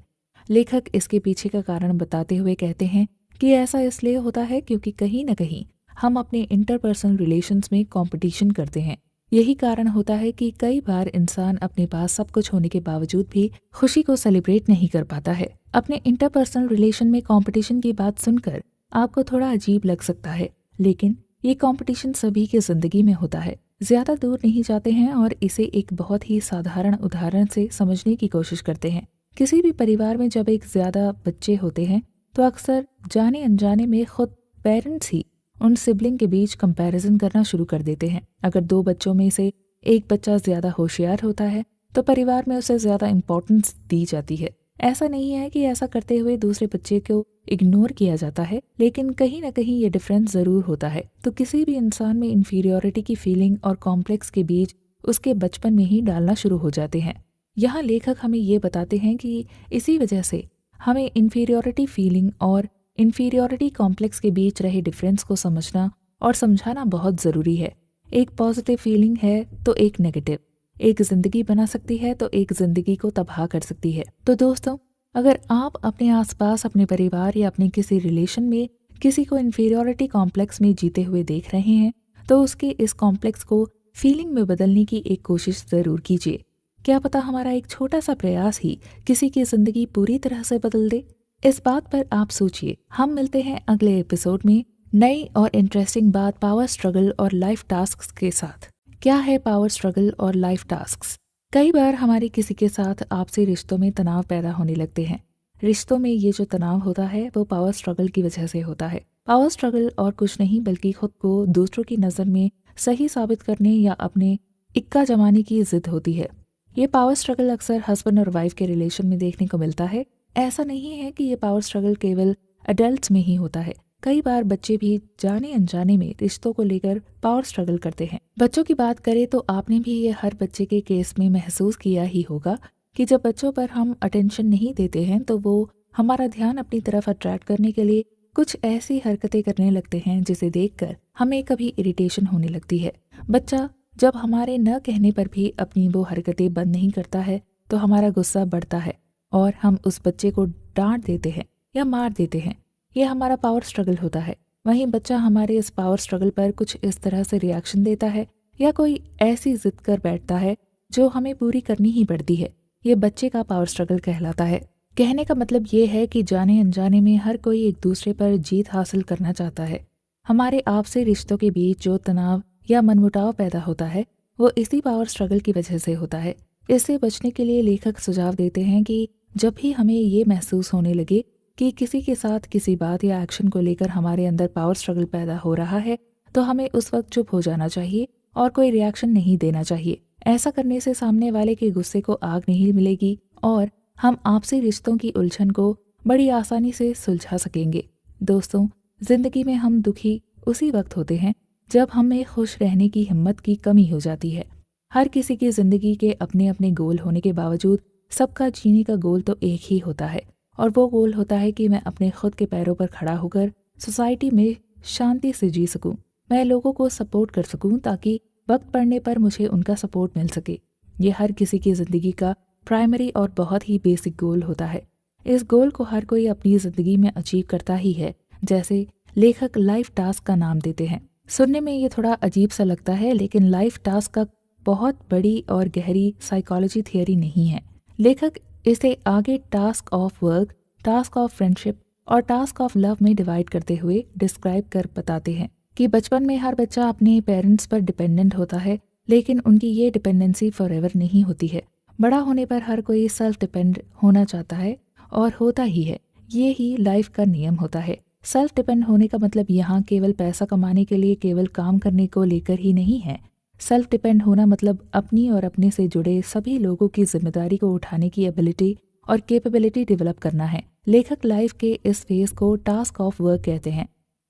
लेखक इसके पीछे का कारण बताते हुए कहते हैं कि ऐसा इसलिए होता है क्योंकि कहीं न कहीं हम अपने इंटरपर्सनल रिलेशंस में कंपटीशन करते हैं। यही कारण होता है कि कई बार इंसान अपने पास सब कुछ होने के बावजूद भी खुशी को सेलिब्रेट नहीं कर पाता है। अपने इंटरपर्सनल रिलेशन में कंपटीशन की बात सुनकर आपको थोड़ा अजीब लग सकता है, लेकिन ये कंपटीशन सभी की जिंदगी में होता है। ज्यादा दूर नहीं जाते हैं और इसे एक बहुत ही साधारण उदाहरण से समझने की कोशिश करते हैं। किसी भी परिवार में जब एक ज्यादा बच्चे होते हैं तो अक्सर जाने अनजाने में खुद पेरेंट्स ही उन सिबलिंग के बीच कंपैरिजन करना शुरू कर देते हैं। अगर दो बच्चों में से एक बच्चा ज्यादा होशियार होता है तो परिवार में उसे ज्यादा इम्पोर्टेंस दी जाती है। ऐसा नहीं है कि ऐसा करते हुए दूसरे बच्चे को इग्नोर किया जाता है, लेकिन कहीं ना कहीं ये डिफरेंस जरूर होता है। तो किसी भी इंसान में इन्फीरियोरिटी की फीलिंग और कॉम्प्लेक्स के बीज उसके बचपन में ही डालना शुरू हो जाते हैं। यहाँ लेखक हमें ये बताते हैं कि इसी वजह से हमें इन्फीरियोरिटी फीलिंग और इन्फीरियोरिटी कॉम्प्लेक्स के बीच रहे डिफरेंस को समझना और समझाना बहुत ज़रूरी है। एक पॉजिटिव फीलिंग है तो एक नेगेटिव, एक ज़िंदगी बना सकती है तो एक ज़िंदगी को तबाह कर सकती है। तो दोस्तों, अगर आप अपने आसपास, अपने परिवार या अपने किसी रिलेशन में किसी को इन्फीरियोरिटी कॉम्प्लेक्स में जीते हुए देख रहे हैं, तो उसके इस कॉम्प्लेक्स को फीलिंग में बदलने की एक कोशिश ज़रूर कीजिए। क्या पता हमारा एक छोटा सा प्रयास ही किसी की ज़िंदगी पूरी तरह से बदल दे। इस बात पर आप सोचिए। हम मिलते हैं अगले एपिसोड में नई और इंटरेस्टिंग बात पावर स्ट्रगल और लाइफ टास्क्स के साथ। क्या है पावर स्ट्रगल और लाइफ टास्क्स? कई बार हमारे किसी के साथ आपसी रिश्तों में तनाव पैदा होने लगते हैं। रिश्तों में ये जो तनाव होता है वो पावर स्ट्रगल की वजह से होता है। पावर स्ट्रगल और कुछ नहीं बल्कि खुद को दूसरों की नज़र में सही साबित करने या अपने इक्का जमाने की जिद होती है। ये पावर स्ट्रगल अक्सर हस्बैंड और वाइफ के रिलेशन में देखने को मिलता है। ऐसा नहीं है कि ये पावर स्ट्रगल केवल अडल्ट्स में ही होता है। कई बार बच्चे भी जाने अनजाने में रिश्तों को लेकर पावर स्ट्रगल करते हैं। बच्चों की बात करें तो आपने भी ये हर बच्चे के केस में महसूस किया ही होगा कि जब बच्चों पर हम अटेंशन नहीं देते हैं तो वो हमारा ध्यान अपनी तरफ अट्रैक्ट करने के लिए कुछ ऐसी हरकतें करने लगते हैं जिसे देखकर हमें कभी इरिटेशन होने लगती है। बच्चा जब हमारे न कहने पर भी अपनी वो हरकतें बंद नहीं करता है तो हमारा गुस्सा बढ़ता है और हम उस बच्चे को डांट देते हैं या मार देते हैं। ये हमारा पावर स्ट्रगल होता है। वहीं बच्चा हमारे इस पावर स्ट्रगल पर कुछ इस तरह से रिएक्शन देता है या कोई ऐसी जिद कर बैठता है जो हमें पूरी करनी ही पड़ती है। ये बच्चे का पावर स्ट्रगल कहलाता है। कहने का मतलब ये है कि जाने अनजाने में हर कोई एक दूसरे पर जीत हासिल करना चाहता है। हमारे आपसी रिश्तों के बीच जो तनाव या मनमुटाव पैदा होता है वो इसी पावर स्ट्रगल की वजह से होता है। इससे बचने के लिए लेखक सुझाव देते हैं कि जब भी हमें ये महसूस होने लगे कि किसी के साथ किसी बात या एक्शन को लेकर हमारे अंदर पावर स्ट्रगल पैदा हो रहा है, तो हमें उस वक्त चुप हो जाना चाहिए और कोई रिएक्शन नहीं देना चाहिए। ऐसा करने से सामने वाले के गुस्से को आग नहीं मिलेगी और हम आपसी रिश्तों की उलझन को बड़ी आसानी से सुलझा सकेंगे। दोस्तों, जिंदगी में हम दुखी उसी वक्त होते हैं जब हमें खुश रहने की हिम्मत की कमी हो जाती है। हर किसी की ज़िंदगी के अपने अपने गोल होने के बावजूद सबका जीने का गोल तो एक ही होता है, और वो गोल होता है कि मैं अपने खुद के पैरों पर खड़ा होकर सोसाइटी में शांति से जी सकूं, मैं लोगों को सपोर्ट कर सकूं ताकि वक्त पड़ने पर मुझे उनका सपोर्ट मिल सके। ये हर किसी की ज़िंदगी का प्राइमरी और बहुत ही बेसिक गोल होता है। इस गोल को हर कोई अपनी ज़िंदगी में अचीव करता ही है, जैसे लेखक लाइफ टास्क का नाम देते हैं। सुनने में ये थोड़ा अजीब सा लगता है, लेकिन लाइफ टास्क का बहुत बड़ी और गहरी साइकोलॉजी थियरी नहीं है। लेखक इसे आगे task of work, task of friendship और टास्क ऑफ लव में डिवाइड करते हुए डिस्क्राइब कर बताते हैं कि बचपन में हर बच्चा अपने पेरेंट्स पर डिपेंडेंट होता है, लेकिन उनकी ये डिपेंडेंसी फॉरएवर नहीं होती है। बड़ा होने पर हर कोई सेल्फ डिपेंड होना चाहता है और होता ही है। ये ही लाइफ का नियम होता है। सेल्फ डिपेंड होने का मतलब यहाँ केवल पैसा कमाने के लिए केवल काम करने को लेकर ही नहीं है। सेल्फ डिपेंड होना मतलब अपनी और अपने से जुड़े सभी लोगों की जिम्मेदारी को उठाने की एबिलिटी और कैपेबिलिटी डेवलप करना है। लेखक लाइफ के इस फेज को टास्क ऑफ वर्क कहते हैं।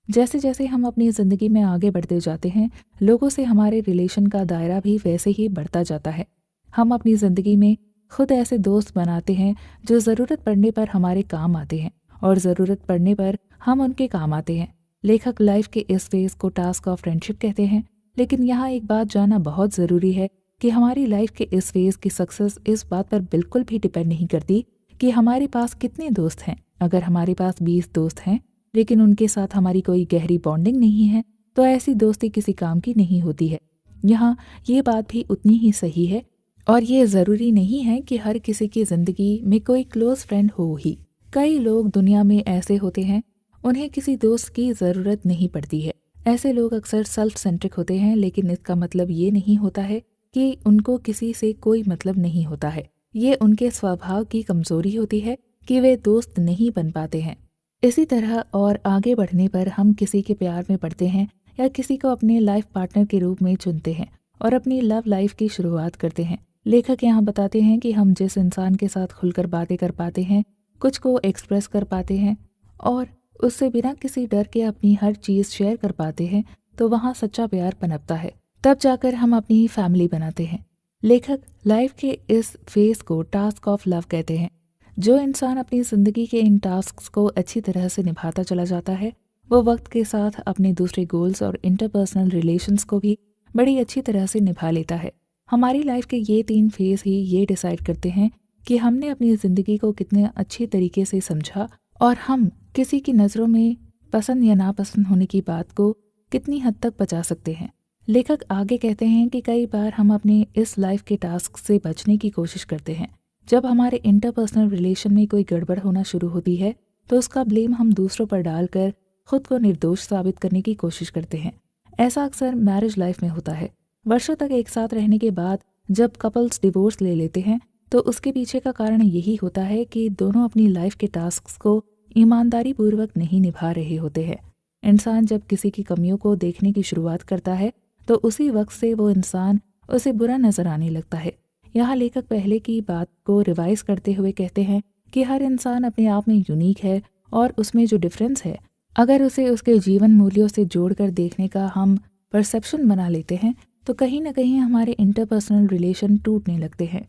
जैसे जैसे हम अपनी ज़िंदगी में आगे बढ़ते जाते हैं, लोगों से हमारे रिलेशन का दायरा भी वैसे ही बढ़ता जाता है। हम अपनी ज़िंदगी में खुद ऐसे दोस्त बनाते हैं जो ज़रूरत पड़ने पर हमारे काम आते हैं और ज़रूरत पड़ने पर हम उनके काम आते हैं। लेखक लाइफ के इस फेज को टास्क ऑफ फ्रेंडशिप कहते हैं। लेकिन यहाँ एक बात जानना बहुत ज़रूरी है कि हमारी लाइफ के इस फेज की सक्सेस इस बात पर बिल्कुल भी डिपेंड नहीं करती कि हमारे पास कितने दोस्त हैं। अगर हमारे पास 20 दोस्त हैं लेकिन उनके साथ हमारी कोई गहरी बॉन्डिंग नहीं है, तो ऐसी दोस्ती किसी काम की नहीं होती है। यहाँ ये बात भी उतनी ही सही है, और ये ज़रूरी नहीं है कि हर किसी की ज़िंदगी में कोई क्लोज फ्रेंड हो ही। कई लोग दुनिया में ऐसे होते हैं उन्हें किसी दोस्त की ज़रूरत नहीं पड़ती है। ऐसे लोग अक्सर सेल्फ सेंट्रिक होते हैं, लेकिन इसका मतलब ये नहीं होता है कि उनको किसी से कोई मतलब नहीं होता है। ये उनके स्वभाव की कमज़ोरी होती है कि वे दोस्त नहीं बन पाते हैं। इसी तरह और आगे बढ़ने पर हम किसी के प्यार में पड़ते हैं या किसी को अपने लाइफ पार्टनर के रूप में चुनते हैं और अपनी लव लाइफ की शुरुआत करते हैं। लेखक यहाँ बताते हैं कि हम जिस इंसान के साथ खुलकर बातें कर पाते हैं, कुछ को एक्सप्रेस कर पाते हैं और उससे बिना किसी डर के अपनी हर चीज़ शेयर कर पाते हैं, तो वहाँ सच्चा प्यार पनपता है। तब जाकर हम अपनी फैमिली बनाते हैं। लेखक लाइफ के इस फेज को टास्क ऑफ लव कहते हैं। जो इंसान अपनी ज़िंदगी के इन टास्क्स को अच्छी तरह से निभाता चला जाता है, वो वक्त के साथ अपने दूसरे गोल्स और इंटरपर्सनल रिलेशंस को भी बड़ी अच्छी तरह से निभा लेता है। हमारी लाइफ के ये 3 फेज ही ये डिसाइड करते हैं कि हमने अपनी ज़िंदगी को कितने अच्छी तरीके से समझा और हम किसी की नज़रों में पसंद या नापसंद होने की बात को कितनी हद तक बचा सकते हैं। लेखक आगे कहते हैं कि कई बार हम अपने इस लाइफ के टास्क से बचने की कोशिश करते हैं। जब हमारे इंटरपर्सनल रिलेशन में कोई गड़बड़ होना शुरू होती है, तो उसका ब्लेम हम दूसरों पर डालकर खुद को निर्दोष साबित करने की कोशिश करते हैं। ऐसा अक्सर मैरिज लाइफ में होता है। वर्षों तक एक साथ रहने के बाद जब कपल्स डिवोर्स ले लेते हैं, तो उसके पीछे का कारण यही होता है कि दोनों अपनी लाइफ के टास्क्स को ईमानदारी पूर्वक नहीं निभा रहे होते हैं। इंसान जब किसी की कमियों को देखने की शुरुआत करता है, तो उसी वक्त से वो इंसान उसे बुरा नजर आने लगता है। यहाँ लेखक पहले की बात को रिवाइज करते हुए कहते हैं कि हर इंसान अपने आप में यूनिक है और उसमें जो डिफरेंस है, अगर उसे उसके जीवन मूल्यों से जोड़कर देखने का हम परसेप्शन बना लेते हैं, तो कहीं ना कहीं हमारे इंटरपर्सनल रिलेशन टूटने लगते हैं।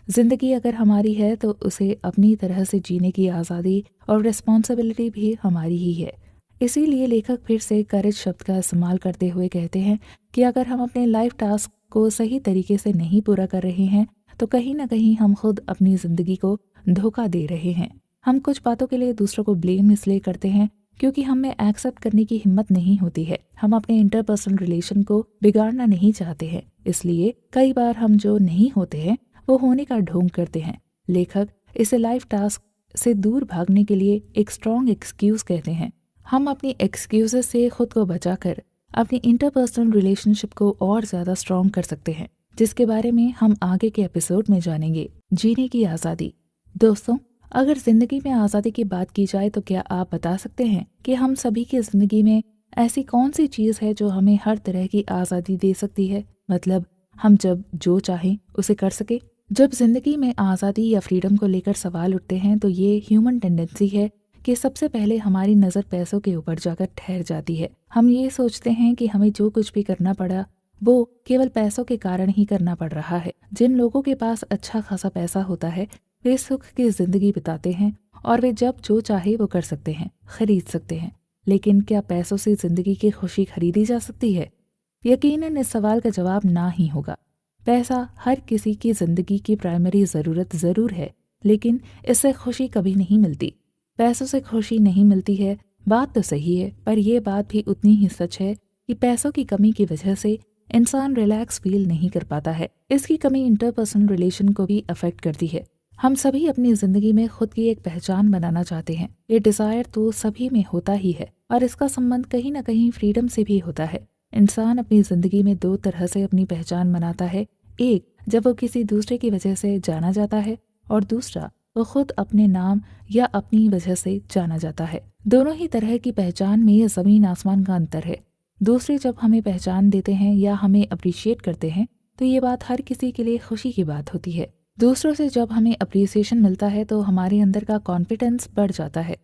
ज़िंदगी अगर हमारी है तो उसे अपनी तरह से जीने की आज़ादी और रिस्पॉन्सिबिलिटी भी हमारी ही है। इसीलिए लेखक फिर से करेज शब्द का इस्तेमाल करते हुए कहते हैं कि अगर हम अपने लाइफ टास्क को सही तरीके से नहीं पूरा कर रहे हैं, तो कहीं ना कहीं हम खुद अपनी ज़िंदगी को धोखा दे रहे हैं। हम कुछ बातों के लिए दूसरों को ब्लेम इसलिए करते हैं क्योंकि हमें एक्सेप्ट करने की हिम्मत नहीं होती है। हम अपने इंटरपर्सनल रिलेशन को बिगाड़ना नहीं चाहते हैं, इसलिए कई बार हम जो नहीं होते हैं वो होने का ढोंग करते हैं। लेखक इसे लाइफ टास्क से दूर भागने के लिए एक स्ट्रॉन्ग एक्सक्यूज कहते हैं। हम अपनी एक्सक्यूजेस से खुद को बचाकर अपनी इंटरपर्सनल रिलेशनशिप को और ज़्यादा स्ट्रॉन्ग कर सकते हैं, जिसके बारे में हम आगे के एपिसोड में जानेंगे। जीने की आज़ादी। दोस्तों, अगर ज़िंदगी में आज़ादी की बात की जाए तो क्या आप बता सकते हैं कि हम सभी की ज़िंदगी में ऐसी कौन सी चीज़ है जो हमें हर तरह की आज़ादी दे सकती है, मतलब हम जब जो चाहें उसे कर सके। जब ज़िंदगी में आज़ादी या फ्रीडम को लेकर सवाल उठते हैं तो ये ह्यूमन टेंडेंसी है कि सबसे पहले हमारी नज़र पैसों के ऊपर जाकर ठहर जाती है। हम ये सोचते हैं कि हमें जो कुछ भी करना पड़ा वो केवल पैसों के कारण ही करना पड़ रहा है। जिन लोगों के पास अच्छा खासा पैसा होता है वे सुख की जिंदगी बिताते हैं और वे जब जो चाहे वो कर सकते हैं, खरीद सकते हैं। लेकिन क्या पैसों से जिंदगी की खुशी खरीदी जा सकती है? यकीनन इस सवाल का जवाब ना ही होगा। पैसा हर किसी की जिंदगी की प्राइमरी ज़रूरत ज़रूर है, लेकिन इससे खुशी कभी नहीं मिलती। पैसों से खुशी नहीं मिलती है, बात तो सही है, पर यह बात भी उतनी ही सच है कि पैसों की कमी की वजह से इंसान रिलैक्स फील नहीं कर पाता है। इसकी कमी इंटरपर्सनल रिलेशन को भी अफेक्ट करती है। हम सभी अपनी जिंदगी में खुद की एक पहचान बनाना चाहते हैं। ये डिजायर तो सभी में होता ही है और इसका संबंध कहीं ना कहीं फ्रीडम से भी होता है। इंसान अपनी जिंदगी में दो तरह से अपनी पहचान बनाता है। एक, जब वो किसी दूसरे की वजह से जाना जाता है, और दूसरा, वो खुद अपने नाम या अपनी वजह से जाना जाता है। दोनों ही तरह की पहचान में जमीन आसमान का अंतर है। दूसरे जब हमें पहचान देते हैं या हमें अप्रिशिएट करते हैं तो ये बात हर किसी के लिए खुशी की बात होती है। दूसरों से जब हमें अप्रिसिएशन मिलता है तो हमारे अंदर का कॉन्फिडेंस बढ़ जाता है।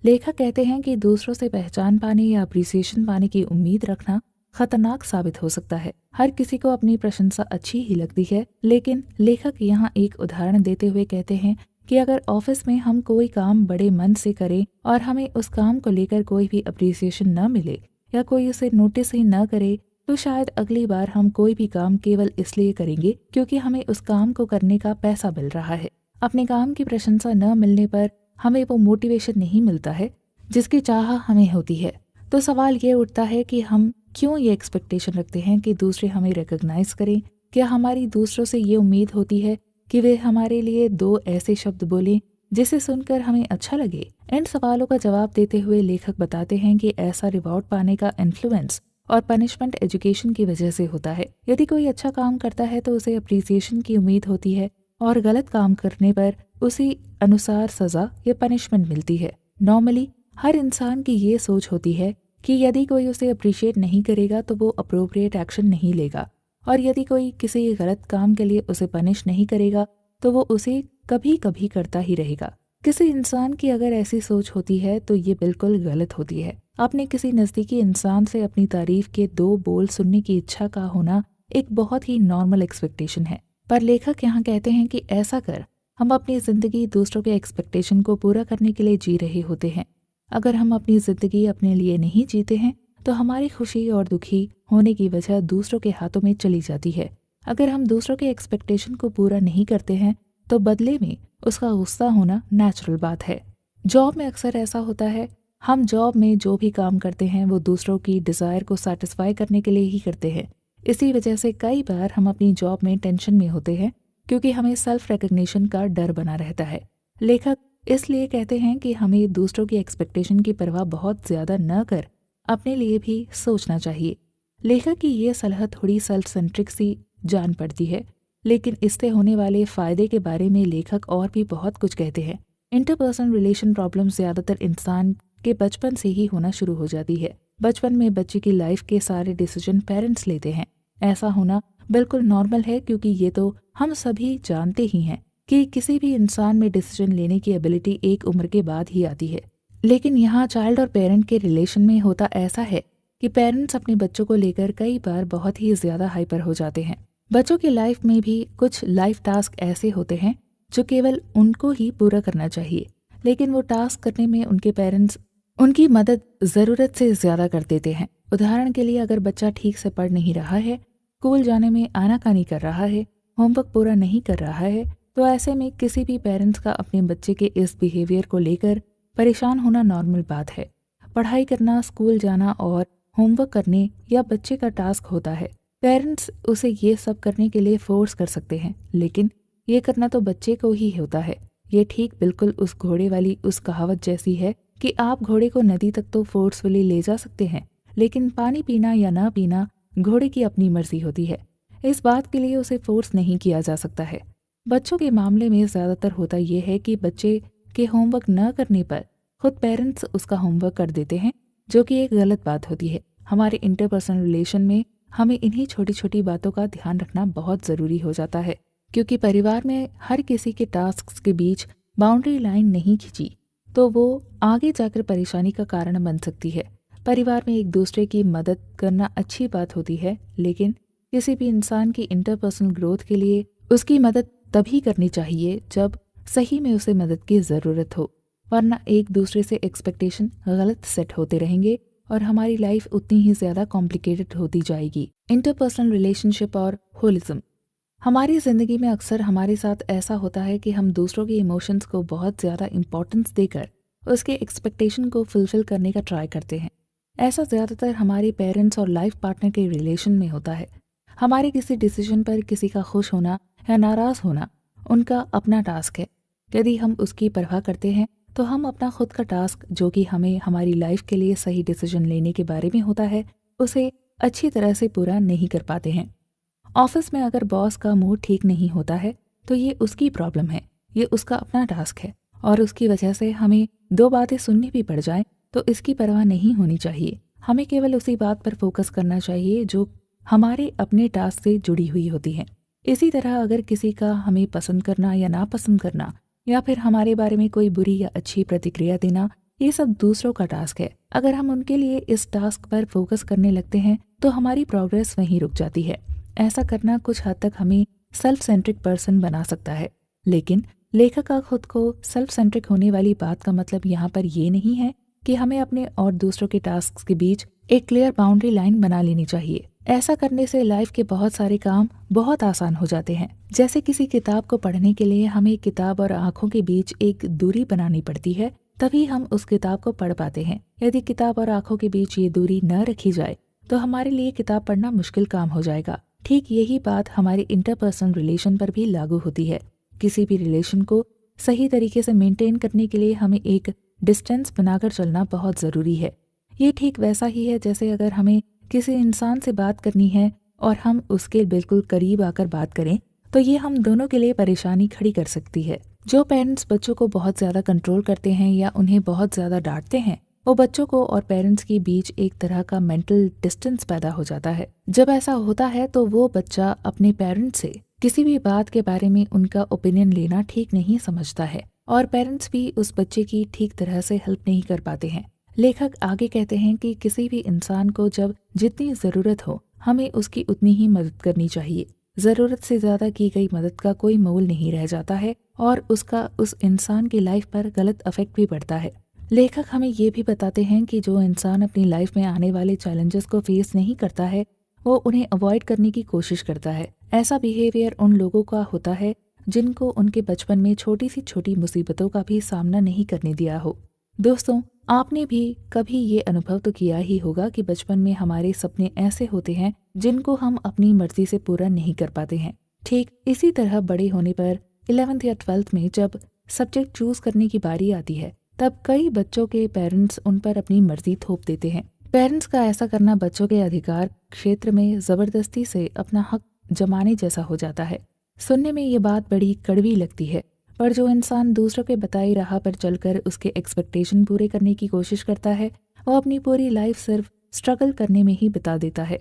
लेखक कहते हैं कि दूसरों से पहचान पाने या अप्रिसिएशन पाने की उम्मीद रखना खतरनाक साबित हो सकता है। हर किसी को अपनी प्रशंसा अच्छी ही लगती है, लेकिन लेखक यहाँ एक उदाहरण देते हुए कहते हैं कि अगर ऑफिस में हम कोई काम बड़े मन से करें और हमें उस काम को लेकर कोई भी अप्रिसिएशन न मिले या कोई उसे नोटिस ही न करे तो शायद अगली बार हम कोई भी काम केवल इसलिए करेंगे क्योंकि हमें उस काम को करने का पैसा मिल रहा है। अपने काम की प्रशंसा न मिलने पर हमें वो मोटिवेशन नहीं मिलता है जिसकी चाह हमें होती है। तो सवाल ये उठता है कि हम क्यों ये एक्सपेक्टेशन रखते हैं कि दूसरे हमें रिकॉग्नाइज करें? क्या हमारी दूसरों से ये उम्मीद होती है कि वे हमारे लिए दो ऐसे शब्द बोलें जिसे सुनकर हमें अच्छा लगे? इन सवालों का जवाब देते हुए लेखक बताते हैं कि ऐसा रिवॉर्ड पाने का इन्फ्लुएंस और पनिशमेंट एजुकेशन की वजह से होता है। यदि कोई अच्छा काम करता है तो उसे अप्रिसिएशन की उम्मीद होती है और गलत काम करने पर उसी अनुसार सजा या पनिशमेंट मिलती है। नॉर्मली हर इंसान की ये सोच होती है कि यदि कोई उसे अप्रिशिएट नहीं करेगा तो वो अप्रोप्रिएट एक्शन नहीं लेगा, और यदि कोई किसी गलत काम के लिए उसे पनिश नहीं करेगा तो वो उसे कभी कभी करता ही रहेगा। किसी इंसान की अगर ऐसी सोच होती है तो ये बिल्कुल गलत होती है। अपने किसी नज़दीकी इंसान से अपनी तारीफ के दो बोल सुनने की इच्छा का होना एक बहुत ही नॉर्मल एक्सपेक्टेशन है, पर लेखक यहाँ कहते हैं कि ऐसा कर हम अपनी ज़िंदगी दूसरों के एक्सपेक्टेशन को पूरा करने के लिए जी रहे होते हैं। अगर हम अपनी ज़िंदगी अपने लिए नहीं जीते हैं तो हमारी खुशी और दुखी होने की वजह दूसरों के हाथों में चली जाती है। अगर हम दूसरों के एक्सपेक्टेशन को पूरा नहीं करते हैं तो बदले में उसका गुस्सा होना नेचुरल बात है। जॉब में अक्सर ऐसा होता है, हम जॉब में जो भी काम करते हैं वो दूसरों की डिज़ायर को सेटिस्फाई करने के लिए ही करते हैं। इसी वजह से कई बार हम अपनी जॉब में टेंशन में होते हैं क्योंकि हमें सेल्फ रिकग्निशन का डर बना रहता है। लेखक इसलिए कहते हैं कि हमें दूसरों की एक्सपेक्टेशन की परवाह बहुत ज़्यादा न कर अपने लिए भी सोचना चाहिए। लेखक की ये सलाह थोड़ी सेल्फ सेंट्रिक सी जान पड़ती है, लेकिन इससे होने वाले फ़ायदे के बारे में लेखक और भी बहुत कुछ कहते हैं। इंटरपर्सनल रिलेशन प्रॉब्लम ज़्यादातर इंसान के बचपन से ही होना शुरू हो जाती है। बचपन में बच्चे की लाइफ के सारे डिसीजन पेरेंट्स लेते हैं। ऐसा होना बिल्कुल नॉर्मल है क्योंकि ये तो हम सभी जानते ही हैं कि किसी भी इंसान में डिसीजन लेने की एबिलिटी एक उम्र के बाद ही आती है। लेकिन यहाँ चाइल्ड और पेरेंट के रिलेशन में होता ऐसा है कि पेरेंट्स अपने बच्चों को लेकर कई बार बहुत ही ज़्यादा हाइपर हो जाते हैं। बच्चों की लाइफ में भी कुछ लाइफ टास्क ऐसे होते हैं जो केवल उनको ही पूरा करना चाहिए, लेकिन वो टास्क करने में उनके पेरेंट्स उनकी मदद ज़रूरत से ज़्यादा कर देते हैं। उदाहरण के लिए अगर बच्चा ठीक से पढ़ नहीं रहा है, स्कूल जाने में आनाकानी कर रहा है, होमवर्क पूरा नहीं कर रहा है, तो ऐसे में किसी भी पेरेंट्स का अपने बच्चे के इस बिहेवियर को लेकर परेशान होना नॉर्मल बात है। पढ़ाई करना, स्कूल जाना और होमवर्क करने या बच्चे का टास्क होता है। पेरेंट्स उसे ये सब करने के लिए फोर्स कर सकते हैं, लेकिन ये करना तो बच्चे को ही होता है। ये ठीक बिल्कुल उस घोड़े वाली उस कहावत जैसी है कि आप घोड़े को नदी तक तो फोर्सफुली ले जा सकते हैं, लेकिन पानी पीना या ना पीना घोड़े की अपनी मर्जी होती है। इस बात के लिए उसे फोर्स नहीं किया जा सकता है। बच्चों के मामले में ज़्यादातर होता ये है कि बच्चे के होमवर्क न करने पर खुद पेरेंट्स उसका होमवर्क कर देते हैं, जो कि एक गलत बात होती है। हमारे इंटरपर्सनल रिलेशन में हमें इन्हीं छोटी छोटी बातों का ध्यान रखना बहुत ज़रूरी हो जाता है, क्योंकि परिवार में हर किसी के टास्क्स के बीच बाउंड्री लाइन नहीं खिंची। तो वो आगे जाकर परेशानी का कारण बन सकती है। परिवार में एक दूसरे की मदद करना अच्छी बात होती है, लेकिन किसी भी इंसान की इंटरपर्सनल ग्रोथ के लिए उसकी मदद तभी करनी चाहिए जब सही में उसे मदद की ज़रूरत हो, वरना एक दूसरे से एक्सपेक्टेशन गलत सेट होते रहेंगे और हमारी लाइफ उतनी ही ज़्यादा कॉम्प्लिकेटेड होती जाएगी। इंटरपर्सनल रिलेशनशिप और होलिज्म। हमारी ज़िंदगी में अक्सर हमारे साथ ऐसा होता है कि हम दूसरों के इमोशंस को बहुत ज़्यादा इम्पोर्टेंस देकर उसके एक्सपेक्टेशन को फुलफिल करने का ट्राई करते हैं। ऐसा ज़्यादातर हमारे पेरेंट्स और लाइफ पार्टनर के रिलेशन में होता है। हमारे किसी डिसीजन पर किसी का खुश होना या नाराज़ होना उनका अपना टास्क है। यदि हम उसकी परवाह करते हैं तो हम अपना खुद का टास्क, जो कि हमें हमारी लाइफ के लिए सही डिसीजन लेने के बारे में होता है, उसे अच्छी तरह से पूरा नहीं कर पाते हैं। ऑफिस में अगर बॉस का मूड ठीक नहीं होता है तो ये उसकी प्रॉब्लम है, ये उसका अपना टास्क है, और उसकी वजह से हमें दो बातें सुननी भी पड़ जाएं तो इसकी परवाह नहीं होनी चाहिए। हमें केवल उसी बात पर फोकस करना चाहिए जो हमारे अपने टास्क से जुड़ी हुई होती है। इसी तरह अगर किसी का हमें पसंद करना या नापसंद करना या फिर हमारे बारे में कोई बुरी या अच्छी प्रतिक्रिया देना, ये सब दूसरों का टास्क है। अगर हम उनके लिए इस टास्क पर फोकस करने लगते हैं तो हमारी प्रोग्रेस वहीं रुक जाती है। ऐसा करना कुछ हद तक हमें सेल्फ सेंट्रिक पर्सन बना सकता है, लेकिन लेखक का खुद को सेल्फ सेंट्रिक होने वाली बात का मतलब यहाँ पर ये नहीं है कि हमें अपने और दूसरों के टास्क के बीच एक क्लियर बाउंड्री लाइन बना लेनी चाहिए। ऐसा करने से लाइफ के बहुत सारे काम बहुत आसान हो जाते हैं। जैसे किसी किताब को पढ़ने के लिए हमें किताब और आंखों के बीच एक दूरी बनानी पड़ती है, तभी हम उस किताब को पढ़ पाते हैं। यदि किताब और आंखों के बीच ये दूरी न रखी जाए तो हमारे लिए किताब पढ़ना मुश्किल काम हो जाएगा। ठीक यही बात हमारे इंटरपर्सनल रिलेशन पर भी लागू होती है। किसी भी रिलेशन को सही तरीके से मेंटेन करने के लिए हमें एक डिस्टेंस बनाकर चलना बहुत ज़रूरी है। ये ठीक वैसा ही है जैसे अगर हमें किसी इंसान से बात करनी है और हम उसके बिल्कुल करीब आकर बात करें तो ये हम दोनों के लिए परेशानी खड़ी कर सकती है। जो पेरेंट्स बच्चों को बहुत ज़्यादा कंट्रोल करते हैं या उन्हें बहुत ज़्यादा डांटते हैं, वो बच्चों को और पेरेंट्स के बीच एक तरह का मेंटल डिस्टेंस पैदा हो जाता है। जब ऐसा होता है तो वो बच्चा अपने पेरेंट्स से किसी भी बात के बारे में उनका ओपिनियन लेना ठीक नहीं समझता है और पेरेंट्स भी उस बच्चे की ठीक तरह से हेल्प नहीं कर पाते हैं। लेखक आगे कहते हैं कि किसी भी इंसान को जब जितनी ज़रूरत हो हमें उसकी उतनी ही मदद करनी चाहिए। ज़रूरत से ज़्यादा की गई मदद का कोई मोल नहीं रह जाता है और उसका उस इंसान की लाइफ पर गलत इफेक्ट भी पड़ता है। लेखक हमें ये भी बताते हैं कि जो इंसान अपनी लाइफ में आने वाले चैलेंजेस को फेस नहीं करता है वो उन्हें अवॉइड करने की कोशिश करता है। ऐसा बिहेवियर उन लोगों का होता है जिनको उनके बचपन में छोटी सी छोटी मुसीबतों का भी सामना नहीं करने दिया हो। दोस्तों, आपने भी कभी ये अनुभव तो किया ही होगा कि बचपन में हमारे सपने ऐसे होते हैं जिनको हम अपनी मर्जी से पूरा नहीं कर पाते हैं। ठीक इसी तरह बड़े होने पर 11th या 12th में जब सब्जेक्ट चूज करने की बारी आती है तब कई बच्चों के पेरेंट्स उन पर अपनी मर्जी थोप देते हैं। पेरेंट्स का ऐसा करना बच्चों के अधिकार क्षेत्र में जबरदस्ती से अपना हक जमाने जैसा हो जाता है। सुनने में ये बात बड़ी कड़वी लगती है, पर जो इंसान दूसरों के बताई राह पर चलकर उसके एक्सपेक्टेशन पूरे करने की कोशिश करता है वो अपनी पूरी लाइफ सिर्फ स्ट्रगल करने में ही बिता देता है।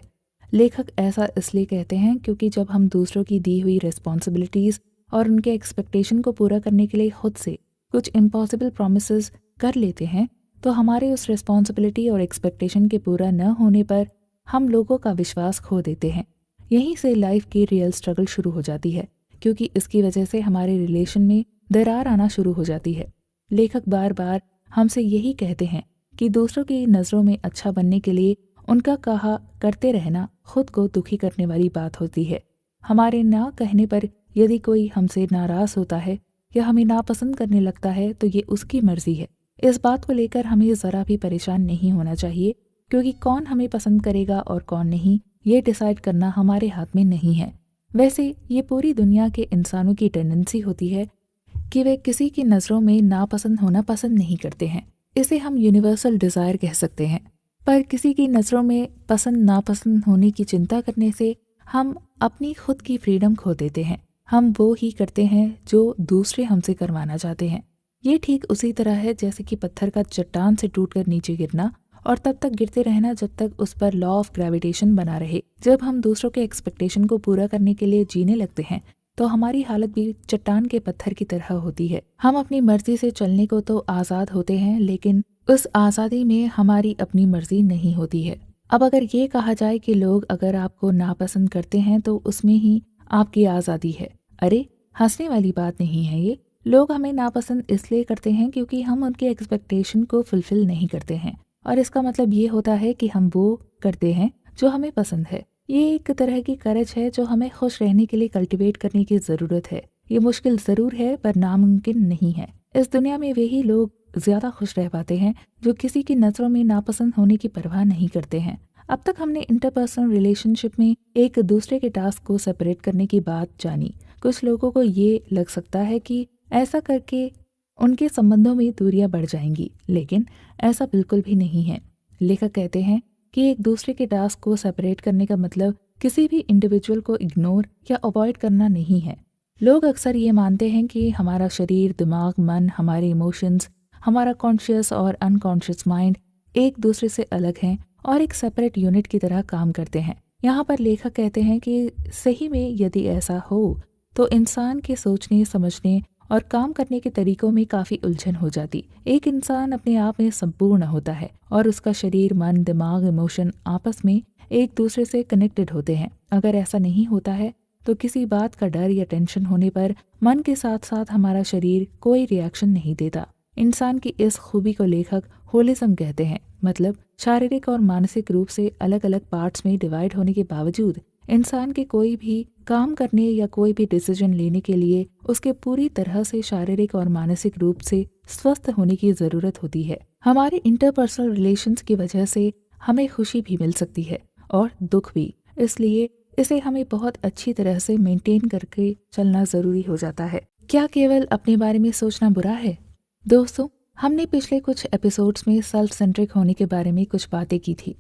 लेखक ऐसा इसलिए कहते हैं क्योंकि जब हम दूसरों की दी हुई रिस्पॉन्सिबिलिटीज और उनके एक्सपेक्टेशन को पूरा करने के लिए खुद से कुछ इम्पॉसिबल प्रॉमिसेस कर लेते हैं तो हमारे उस रिस्पॉन्सिबिलिटी और एक्सपेक्टेशन के पूरा न होने पर हम लोगों का विश्वास खो देते हैं। यहीं से लाइफ की रियल स्ट्रगल शुरू हो जाती है, क्योंकि इसकी वजह से हमारे रिलेशन में दरार आना शुरू हो जाती है। लेखक बार बार हमसे यही कहते हैं कि दूसरों की नज़रों में अच्छा बनने के लिए उनका कहा करते रहना खुद को दुखी करने वाली बात होती है। हमारे ना कहने पर यदि कोई हमसे नाराज़ होता है या हमें नापसंद करने लगता है तो ये उसकी मर्जी है। इस बात को लेकर हमें ज़रा भी परेशान नहीं होना चाहिए, क्योंकि कौन हमें पसंद करेगा और कौन नहीं ये डिसाइड करना हमारे हाथ में नहीं है। वैसे ये पूरी दुनिया के इंसानों की टेंडेंसी होती है कि वे किसी की नज़रों में नापसंद होना पसंद नहीं करते हैं। इसे हम यूनिवर्सल डिज़ायर कह सकते हैं। पर किसी की नज़रों में पसंद नापसंद होने की चिंता करने से हम अपनी खुद की फ्रीडम खो देते हैं। हम वो ही करते हैं जो दूसरे हमसे करवाना चाहते हैं। ये ठीक उसी तरह है जैसे कि पत्थर का चट्टान से टूटकर नीचे गिरना और तब तक गिरते रहना जब तक उस पर लॉ ऑफ ग्रेविटेशन बना रहे। जब हम दूसरों के एक्सपेक्टेशन को पूरा करने के लिए जीने लगते हैं तो हमारी हालत भी चट्टान के पत्थर की तरह होती है। हम अपनी मर्जी से चलने को तो आज़ाद होते हैं, लेकिन उस आज़ादी में हमारी अपनी मर्जी नहीं होती है। अब अगर ये कहा जाए कि लोग अगर आपको नापसंद करते हैं तो उसमें ही आपकी आज़ादी है, अरे हंसने वाली बात नहीं है ये। लोग हमें नापसंद इसलिए करते हैं क्योंकि हम उनके एक्सपेक्टेशन को फुलफिल नहीं करते हैं, और इसका मतलब ये होता है कि हम वो करते हैं जो हमें पसंद है। ये एक तरह की करज है जो हमें खुश रहने के लिए कल्टीवेट करने की ज़रूरत है। ये मुश्किल ज़रूर है पर नामुमकिन नहीं है। इस दुनिया में वही लोग ज़्यादा खुश रह पाते हैं जो किसी की नज़रों में नापसंद होने की परवाह नहीं करते हैं। अब तक हमने इंटरपर्सनल रिलेशनशिप में एक दूसरे के टास्क को सेपरेट करने की बात जानी। कुछ लोगों को ये लग सकता है कि ऐसा करके उनके संबंधों में दूरियां बढ़ जाएंगी, लेकिन ऐसा बिल्कुल भी नहीं है। लेखक कहते हैं कि एक दूसरे के टास्क को सेपरेट करने का मतलब किसी भी इंडिविजुअल को इग्नोर या अवॉइड करना नहीं है। लोग अक्सर ये मानते हैं कि हमारा शरीर, दिमाग, मन, हमारे इमोशंस, हमारा कॉन्शियस और अनकॉन्शियस माइंड एक दूसरे से अलग हैं और एक सेपरेट यूनिट की तरह काम करते हैं। यहाँ पर लेखक कहते हैं कि सही में यदि ऐसा हो तो इंसान के सोचने, समझने और काम करने के तरीकों में काफी उलझन हो जाती। एक इंसान अपने आप में संपूर्ण होता है और उसका शरीर, मन, दिमाग, इमोशन आपस में एक दूसरे से कनेक्टेड होते हैं। अगर ऐसा नहीं होता है तो किसी बात का डर या टेंशन होने पर मन के साथ साथ हमारा शरीर कोई रिएक्शन नहीं देता। इंसान की इस खूबी को लेखक होलिज्म कहते हैं, मतलब शारीरिक और मानसिक रूप से अलग अलग पार्ट्स में डिवाइड होने के बावजूद इंसान के कोई भी काम करने या कोई भी डिसीजन लेने के लिए उसके पूरी तरह से शारीरिक और मानसिक रूप से स्वस्थ होने की जरूरत होती है। हमारे इंटरपर्सनल रिलेशंस की वजह से हमें खुशी भी मिल सकती है और दुख भी, इसलिए इसे हमें बहुत अच्छी तरह से मेंटेन करके चलना जरूरी हो जाता है। क्या केवल अपने बारे में सोचना बुरा है? दोस्तों, हमने पिछले कुछ एपिसोड्स में सेल्फ सेंट्रिक होने के बारे में कुछ बातें की थी।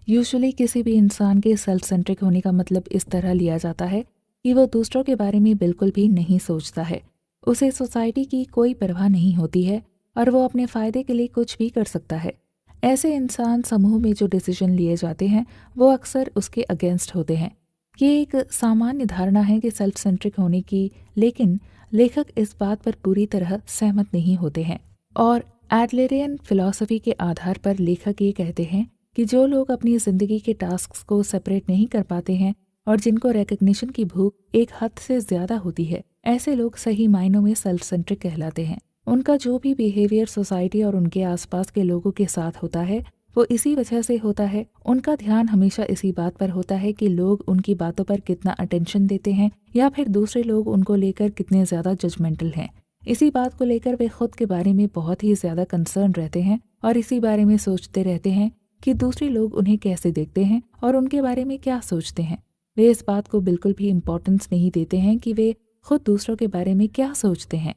यूजुअली किसी भी इंसान के सेल्फ सेंट्रिक होने का मतलब इस तरह लिया जाता है कि वो दूसरों के बारे में बिल्कुल भी नहीं सोचता है, उसे सोसाइटी की कोई परवाह नहीं होती है और वो अपने फ़ायदे के लिए कुछ भी कर सकता है। ऐसे इंसान समूह में जो डिसीजन लिए जाते हैं वो अक्सर उसके अगेंस्ट होते हैं। ये एक सामान्य धारणा है कि सेल्फ सेंट्रिक होने की, लेकिन लेखक इस बात पर पूरी तरह सहमत नहीं होते हैं। और एडलरियन फिलॉसफी के आधार पर लेखक ये कहते हैं कि जो लोग अपनी ज़िंदगी के टास्क्स को सेपरेट नहीं कर पाते हैं और जिनको रिकग्निशन की भूख एक हद से ज़्यादा होती है, ऐसे लोग सही मायनों में सेल्फ सेंट्रिक कहलाते हैं। उनका जो भी बिहेवियर सोसाइटी और उनके आसपास के लोगों के साथ होता है वो इसी वजह से होता है। उनका ध्यान हमेशा इसी बात पर होता है कि लोग उनकी बातों पर कितना अटेंशन देते हैं या फिर दूसरे लोग उनको लेकर कितने ज़्यादा जजमेंटल हैं। इसी बात को लेकर वे खुद के बारे में बहुत ही ज़्यादा कंसर्न रहते हैं और इसी बारे में सोचते रहते हैं कि दूसरे लोग उन्हें कैसे देखते हैं और उनके बारे में क्या सोचते हैं। वे इस बात को बिल्कुल भी इम्पोर्टेंस नहीं देते हैं कि वे खुद दूसरों के बारे में क्या सोचते हैं।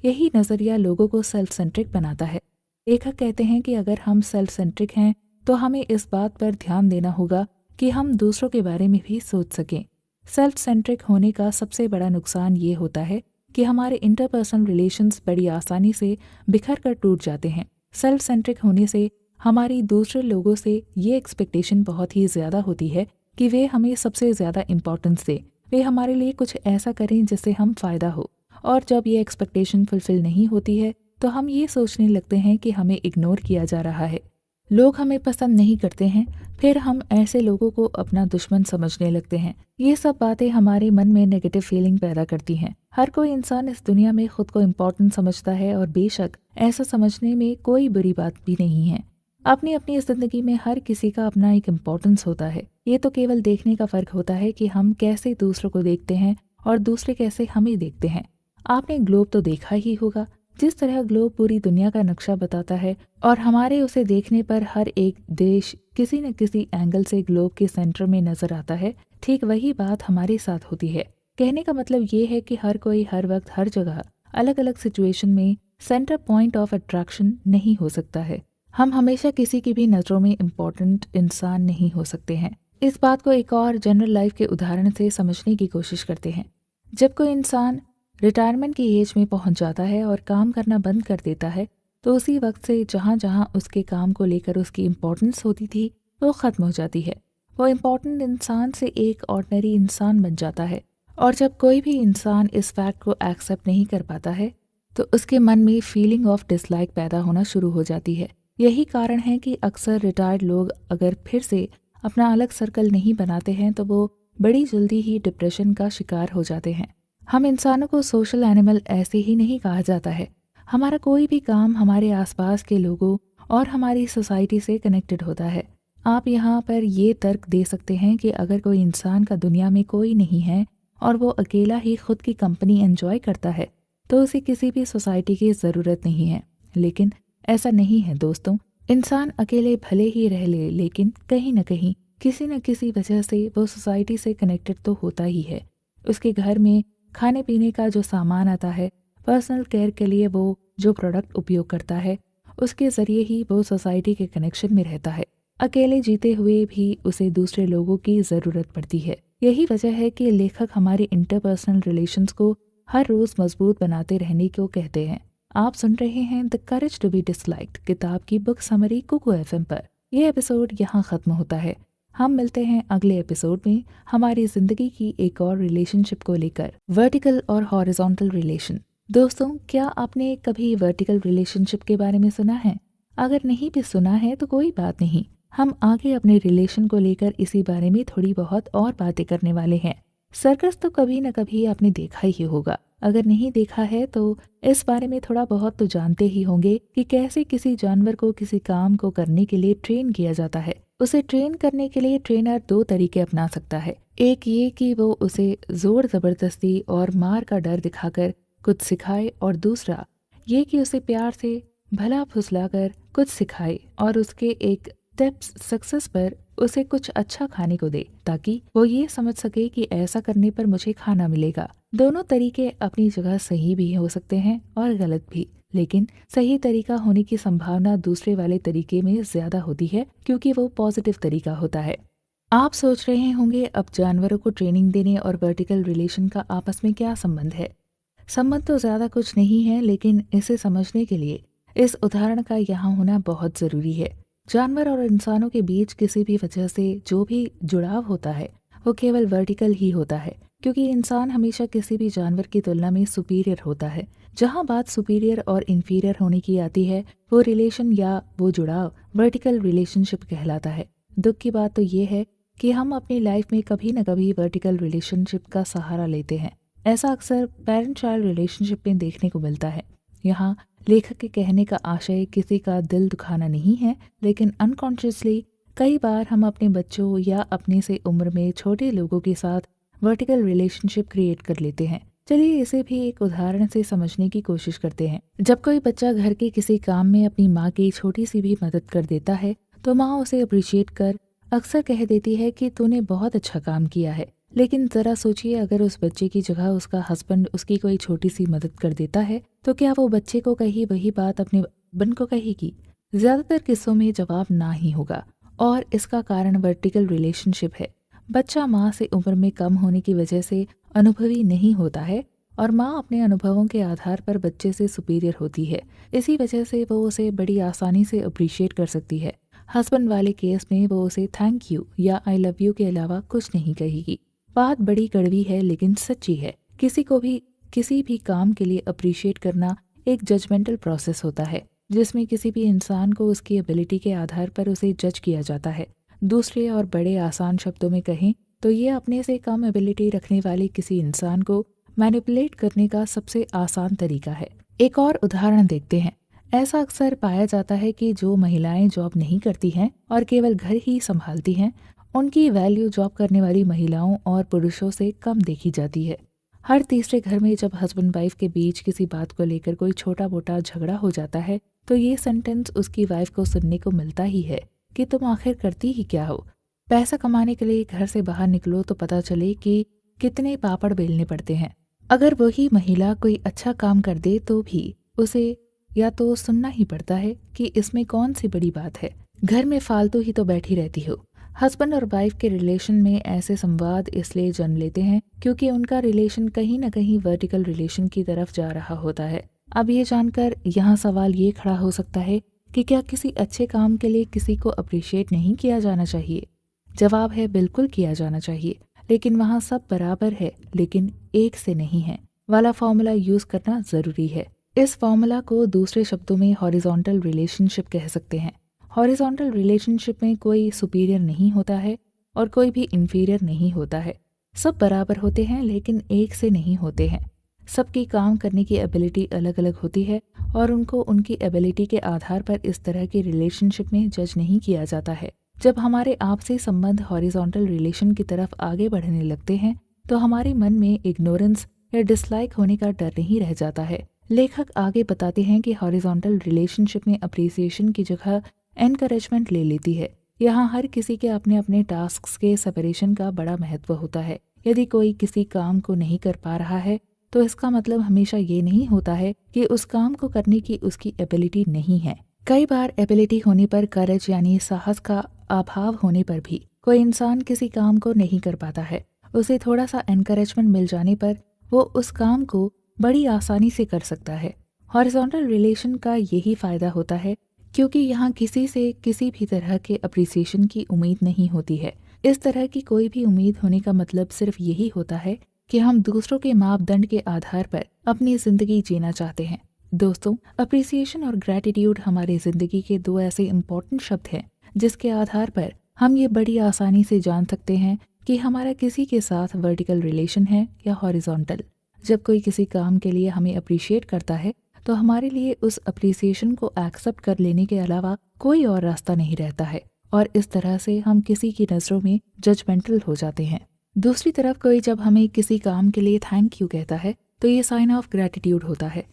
यही नज़रिया लोगों को सेल्फ सेंट्रिक बनाता है। लेखक कहते हैं कि अगर हम सेल्फ सेंट्रिक हैं तो हमें इस बात पर ध्यान देना होगा कि हम दूसरों के बारे में भी सोच सकें। सेल्फ सेंट्रिक होने का सबसे बड़ा नुकसान ये होता है कि हमारे इंटरपर्सनल रिलेशंस बड़ी आसानी से बिखर कर टूट जाते हैं। सेल्फ सेंट्रिक होने से हमारी दूसरे लोगों से ये एक्सपेक्टेशन बहुत ही ज़्यादा होती है कि वे हमें सबसे ज़्यादा इम्पोर्टेंस दें, वे हमारे लिए कुछ ऐसा करें जिससे हम फ़ायदा हो। और जब ये एक्सपेक्टेशन फुलफिल नहीं होती है तो हम ये सोचने लगते हैं कि हमें इग्नोर किया जा रहा है, लोग हमें पसंद नहीं करते हैं, फिर हम ऐसे लोगों को अपना दुश्मन समझने लगते हैं। ये सब बातें हमारे मन में नेगेटिव फीलिंग पैदा करती हैं। हर कोई इंसान इस दुनिया में खुद को इम्पोर्टेंट समझता है और बेशक ऐसा समझने में कोई बुरी बात भी नहीं है। अपनी अपनी ज़िंदगी में हर किसी का अपना एक इम्पोर्टेंस होता है। ये तो केवल देखने का फ़र्क होता है कि हम कैसे दूसरों को देखते हैं और दूसरे कैसे हमें देखते हैं। आपने ग्लोब तो देखा ही होगा। जिस तरह ग्लोब पूरी दुनिया का नक्शा बताता है और हमारे उसे देखने पर हर एक देश किसी न किसी एंगल से ग्लोब के सेंटर में नजर आता है, ठीक वही बात हमारे साथ होती है। कहने का मतलब ये है कि हर कोई हर वक्त हर जगह अलग अलग सिचुएशन में सेंटर पॉइंट ऑफ अट्रैक्शन नहीं हो सकता है। हम हमेशा किसी की भी नज़रों में इम्पोर्टेंट इंसान नहीं हो सकते हैं। इस बात को एक और जनरल लाइफ के उदाहरण से समझने की कोशिश करते हैं। जब कोई इंसान रिटायरमेंट की एज में पहुंच जाता है और काम करना बंद कर देता है तो उसी वक्त से जहाँ जहाँ उसके काम को लेकर उसकी इम्पोर्टेंस होती थी वो ख़त्म हो जाती है। वो इम्पोर्टेंट इंसान से एक ऑर्डिनरी इंसान बन जाता है और जब कोई भी इंसान इस फैक्ट को एक्सेप्ट नहीं कर पाता है तो उसके मन में फीलिंग ऑफ डिसलाइक पैदा होना शुरू हो जाती है। यही कारण है कि अक्सर रिटायर्ड लोग अगर फिर से अपना अलग सर्कल नहीं बनाते हैं तो वो बड़ी जल्दी ही डिप्रेशन का शिकार हो जाते हैं। हम इंसानों को सोशल एनिमल ऐसे ही नहीं कहा जाता है। हमारा कोई भी काम हमारे आसपास के लोगों और हमारी सोसाइटी से कनेक्टेड होता है। आप यहाँ पर ये तर्क दे सकते हैं कि अगर कोई इंसान का दुनिया में कोई नहीं है और वो अकेला ही खुद की कंपनी एंजॉय करता है तो उसे किसी भी सोसाइटी की ज़रूरत नहीं है। लेकिन ऐसा नहीं है दोस्तों। इंसान अकेले भले ही रह ले लेकिन कहीं न कहीं किसी न किसी वजह से वो सोसाइटी से कनेक्टेड तो होता ही है। उसके घर में खाने पीने का जो सामान आता है, पर्सनल केयर के लिए वो जो प्रोडक्ट उपयोग करता है, उसके ज़रिए ही वो सोसाइटी के कनेक्शन में रहता है। अकेले जीते हुए भी उसे दूसरे लोगों की ज़रूरत पड़ती है। यही वजह है कि लेखक हमारे इंटरपर्सनल रिलेशंस को हर रोज़ मजबूत बनाते रहने को कहते हैं। आप सुन रहे हैं the courage to be disliked किताब की बुक समरी कुकू एफएम पर। यह एपिसोड यहाँ ख़त्म होता है। हम मिलते हैं अगले एपिसोड में हमारी ज़िंदगी की एक और रिलेशनशिप को लेकर, वर्टिकल और हॉरिजॉन्टल रिलेशन। दोस्तों, क्या आपने कभी वर्टिकल रिलेशनशिप के बारे में सुना है? अगर नहीं भी सुना है तो कोई बात नहीं, हम आगे अपने रिलेशन को लेकर इसी बारे में थोड़ी बहुत और बातें करने वाले हैं। सर्कस तो कभी न कभी आपने देखा ही होगा। अगर नहीं देखा है तो इस बारे में थोड़ा बहुत तो जानते ही होंगे कि कैसे किसी जानवर को किसी काम को करने के लिए ट्रेन किया जाता है। उसे ट्रेन करने के लिए ट्रेनर दो तरीके अपना सकता है। एक ये कि वो उसे जोर जबरदस्ती और मार का डर दिखाकर कुछ सिखाए, और दूसरा ये कि उसे प्यार से भला फुसलाकर कुछ सिखाए और उसके एक स्टेप्स सक्सेस पर उसे कुछ अच्छा खाने को दे, ताकि वो ये समझ सके कि ऐसा करने पर मुझे खाना मिलेगा। दोनों तरीके अपनी जगह सही भी हो सकते हैं और गलत भी, लेकिन सही तरीका होने की संभावना दूसरे वाले तरीके में ज्यादा होती है क्योंकि वो पॉजिटिव तरीका होता है। आप सोच रहे होंगे अब जानवरों को ट्रेनिंग देने और वर्टिकल रिलेशन का आपस में क्या संबंध है। संबंध तो ज्यादा कुछ नहीं है, लेकिन इसे समझने के लिए इस उदाहरण का यहाँ होना बहुत जरूरी है। जानवर और इंसानों के बीच किसी भी वजह से जो भी जुड़ाव होता है वो केवल वर्टिकल ही होता है, क्योंकि इंसान हमेशा किसी भी जानवर की तुलना में सुपीरियर होता है। जहाँ बात सुपीरियर और इन्फीरियर होने की आती है वो रिलेशन या वो जुड़ाव वर्टिकल रिलेशनशिप कहलाता है। दुख की बात तो ये है कि हम अपनी लाइफ में कभी न कभी वर्टिकल रिलेशनशिप का सहारा लेते हैं। ऐसा अक्सर पेरेंट चाइल्ड रिलेशनशिप में देखने को मिलता है। यहाँ लेखक के कहने का आशय किसी का दिल दुखाना नहीं है, लेकिन अनकॉन्शियसली कई बार हम अपने बच्चों या अपने से उम्र में छोटे लोगों के साथ वर्टिकल रिलेशनशिप क्रिएट कर लेते हैं। चलिए इसे भी एक उदाहरण से समझने की कोशिश करते हैं। जब कोई बच्चा घर के किसी काम में अपनी माँ की छोटी सी भी मदद कर देता है तो माँ उसे अप्रिशिएट कर अक्सर कह देती है कि तूने बहुत अच्छा काम किया है। लेकिन जरा सोचिए, अगर उस बच्चे की जगह उसका हस्बैंड उसकी कोई छोटी सी मदद कर देता है तो क्या वो बच्चे को कही वही बात अपने हस्बैंड को कहेगी? ज्यादातर किस्सों में जवाब ना ही होगा, और इसका कारण वर्टिकल रिलेशनशिप है। बच्चा माँ से उम्र में कम होने की वजह से अनुभवी नहीं होता है और माँ अपने अनुभवों के आधार पर बच्चे से सुपीरियर होती है। इसी वजह से वो उसे बड़ी आसानी से अप्रिशिएट कर सकती है। हस्बैंड वाले केस में वो उसे थैंक यू या आई लव यू के अलावा कुछ नहीं कहेगी। बात बड़ी कड़वी है लेकिन सच्ची है। किसी को भी किसी भी काम के लिए अप्रिशिएट करना एक जजमेंटल प्रोसेस होता है, जिसमें किसी भी इंसान को उसकी एबिलिटी के आधार पर उसे जज किया जाता है। दूसरे और बड़े आसान शब्दों में कहें तो ये अपने से कम एबिलिटी रखने वाले किसी इंसान को मैनिपुलेट करने का सबसे आसान तरीका है। एक और उदाहरण देखते हैं। ऐसा अक्सर पाया जाता है कि जो महिलाएं जॉब नहीं करती हैं और केवल घर ही संभालती हैं, उनकी वैल्यू जॉब करने वाली महिलाओं और पुरुषों से कम देखी जाती है। हर तीसरे घर में जब हस्बैंड वाइफ के बीच किसी बात को लेकर कोई छोटा मोटा झगड़ा हो जाता है तो ये सेंटेंस उसकी वाइफ को सुनने को मिलता ही है कि तुम आखिर करती ही क्या हो। पैसा कमाने के लिए घर से बाहर निकलो तो पता चले कि कितने पापड़ बेलने पड़ते हैं। अगर वही महिला कोई अच्छा काम कर दे तो भी उसे या तो सुनना ही पड़ता है कि इसमें कौन सी बड़ी बात है, घर में फालतू ही तो बैठी रहती हो। हस्बैंड और वाइफ के रिलेशन में ऐसे संवाद इसलिए जन्म लेते हैं क्योंकि उनका रिलेशन कहीं न कहीं वर्टिकल रिलेशन की तरफ जा रहा होता है। अब ये जानकर यहाँ सवाल ये खड़ा हो सकता है कि क्या किसी अच्छे काम के लिए किसी को अप्रिशिएट नहीं किया जाना चाहिए? जवाब है बिल्कुल किया जाना चाहिए, लेकिन वहाँ सब बराबर है लेकिन एक से नहीं है वाला फॉर्मूला यूज करना जरूरी है। इस फॉर्मूला को दूसरे शब्दों में हॉरिजॉन्टल रिलेशनशिप कह सकते हैं। हॉरिजॉन्टल रिलेशनशिप में कोई सुपीरियर नहीं होता है और कोई भी इंफीरियर नहीं होता है। सब बराबर होते हैं लेकिन एक से नहीं होते हैं। सबकी काम करने की एबिलिटी अलग अलग होती है और उनको उनकी एबिलिटी के आधार पर इस तरह की रिलेशनशिप में जज नहीं किया जाता है। जब हमारे आपसी संबंध हॉरिजॉन्टल रिलेशन की तरफ आगे बढ़ने लगते हैं तो हमारे मन में इग्नोरेंस या डिसलाइक होने का डर नहीं रह जाता है। लेखक आगे बताते हैं कि हॉरिजॉन्टल रिलेशनशिप में अप्रिसिएशन की जगह एनकरेजमेंट ले लेती है। यहाँ हर किसी के अपने अपने टास्क्स के सेपरेशन का बड़ा महत्व होता है। यदि कोई किसी काम को नहीं कर पा रहा है तो इसका मतलब हमेशा ये नहीं होता है कि उस काम को करने की उसकी एबिलिटी नहीं है। कई बार एबिलिटी होने पर करेज यानी साहस का अभाव होने पर भी कोई इंसान किसी काम को नहीं कर पाता है। उसे थोड़ा सा एनकरेजमेंट मिल जाने पर वो उस काम को बड़ी आसानी से कर सकता है। हॉरिजॉन्टल रिलेशन का यही फायदा होता है क्योंकि यहाँ किसी से किसी भी तरह के अप्रिसिएशन की उम्मीद नहीं होती है। इस तरह की कोई भी उम्मीद होने का मतलब सिर्फ यही होता है कि हम दूसरों के मापदंड के आधार पर अपनी जिंदगी जीना चाहते हैं। दोस्तों, अप्रिसिएशन और ग्रैटिट्यूड हमारी जिंदगी के दो ऐसे इम्पोर्टेंट शब्द हैं जिसके आधार पर हम ये बड़ी आसानी से जान सकते हैं कि हमारा किसी के साथ वर्टिकल रिलेशन है या हॉरिजॉन्टल। जब कोई किसी काम के लिए हमें अप्रिशिएट करता है तो हमारे लिए उस अप्रिसिएशन को एक्सेप्ट कर लेने के अलावा कोई और रास्ता नहीं रहता है और इस तरह से हम किसी की नज़रों में जजमेंटल हो जाते हैं। दूसरी तरफ कोई जब हमें किसी काम के लिए थैंक यू कहता है तो ये साइन ऑफ ग्रैटिट्यूड होता है।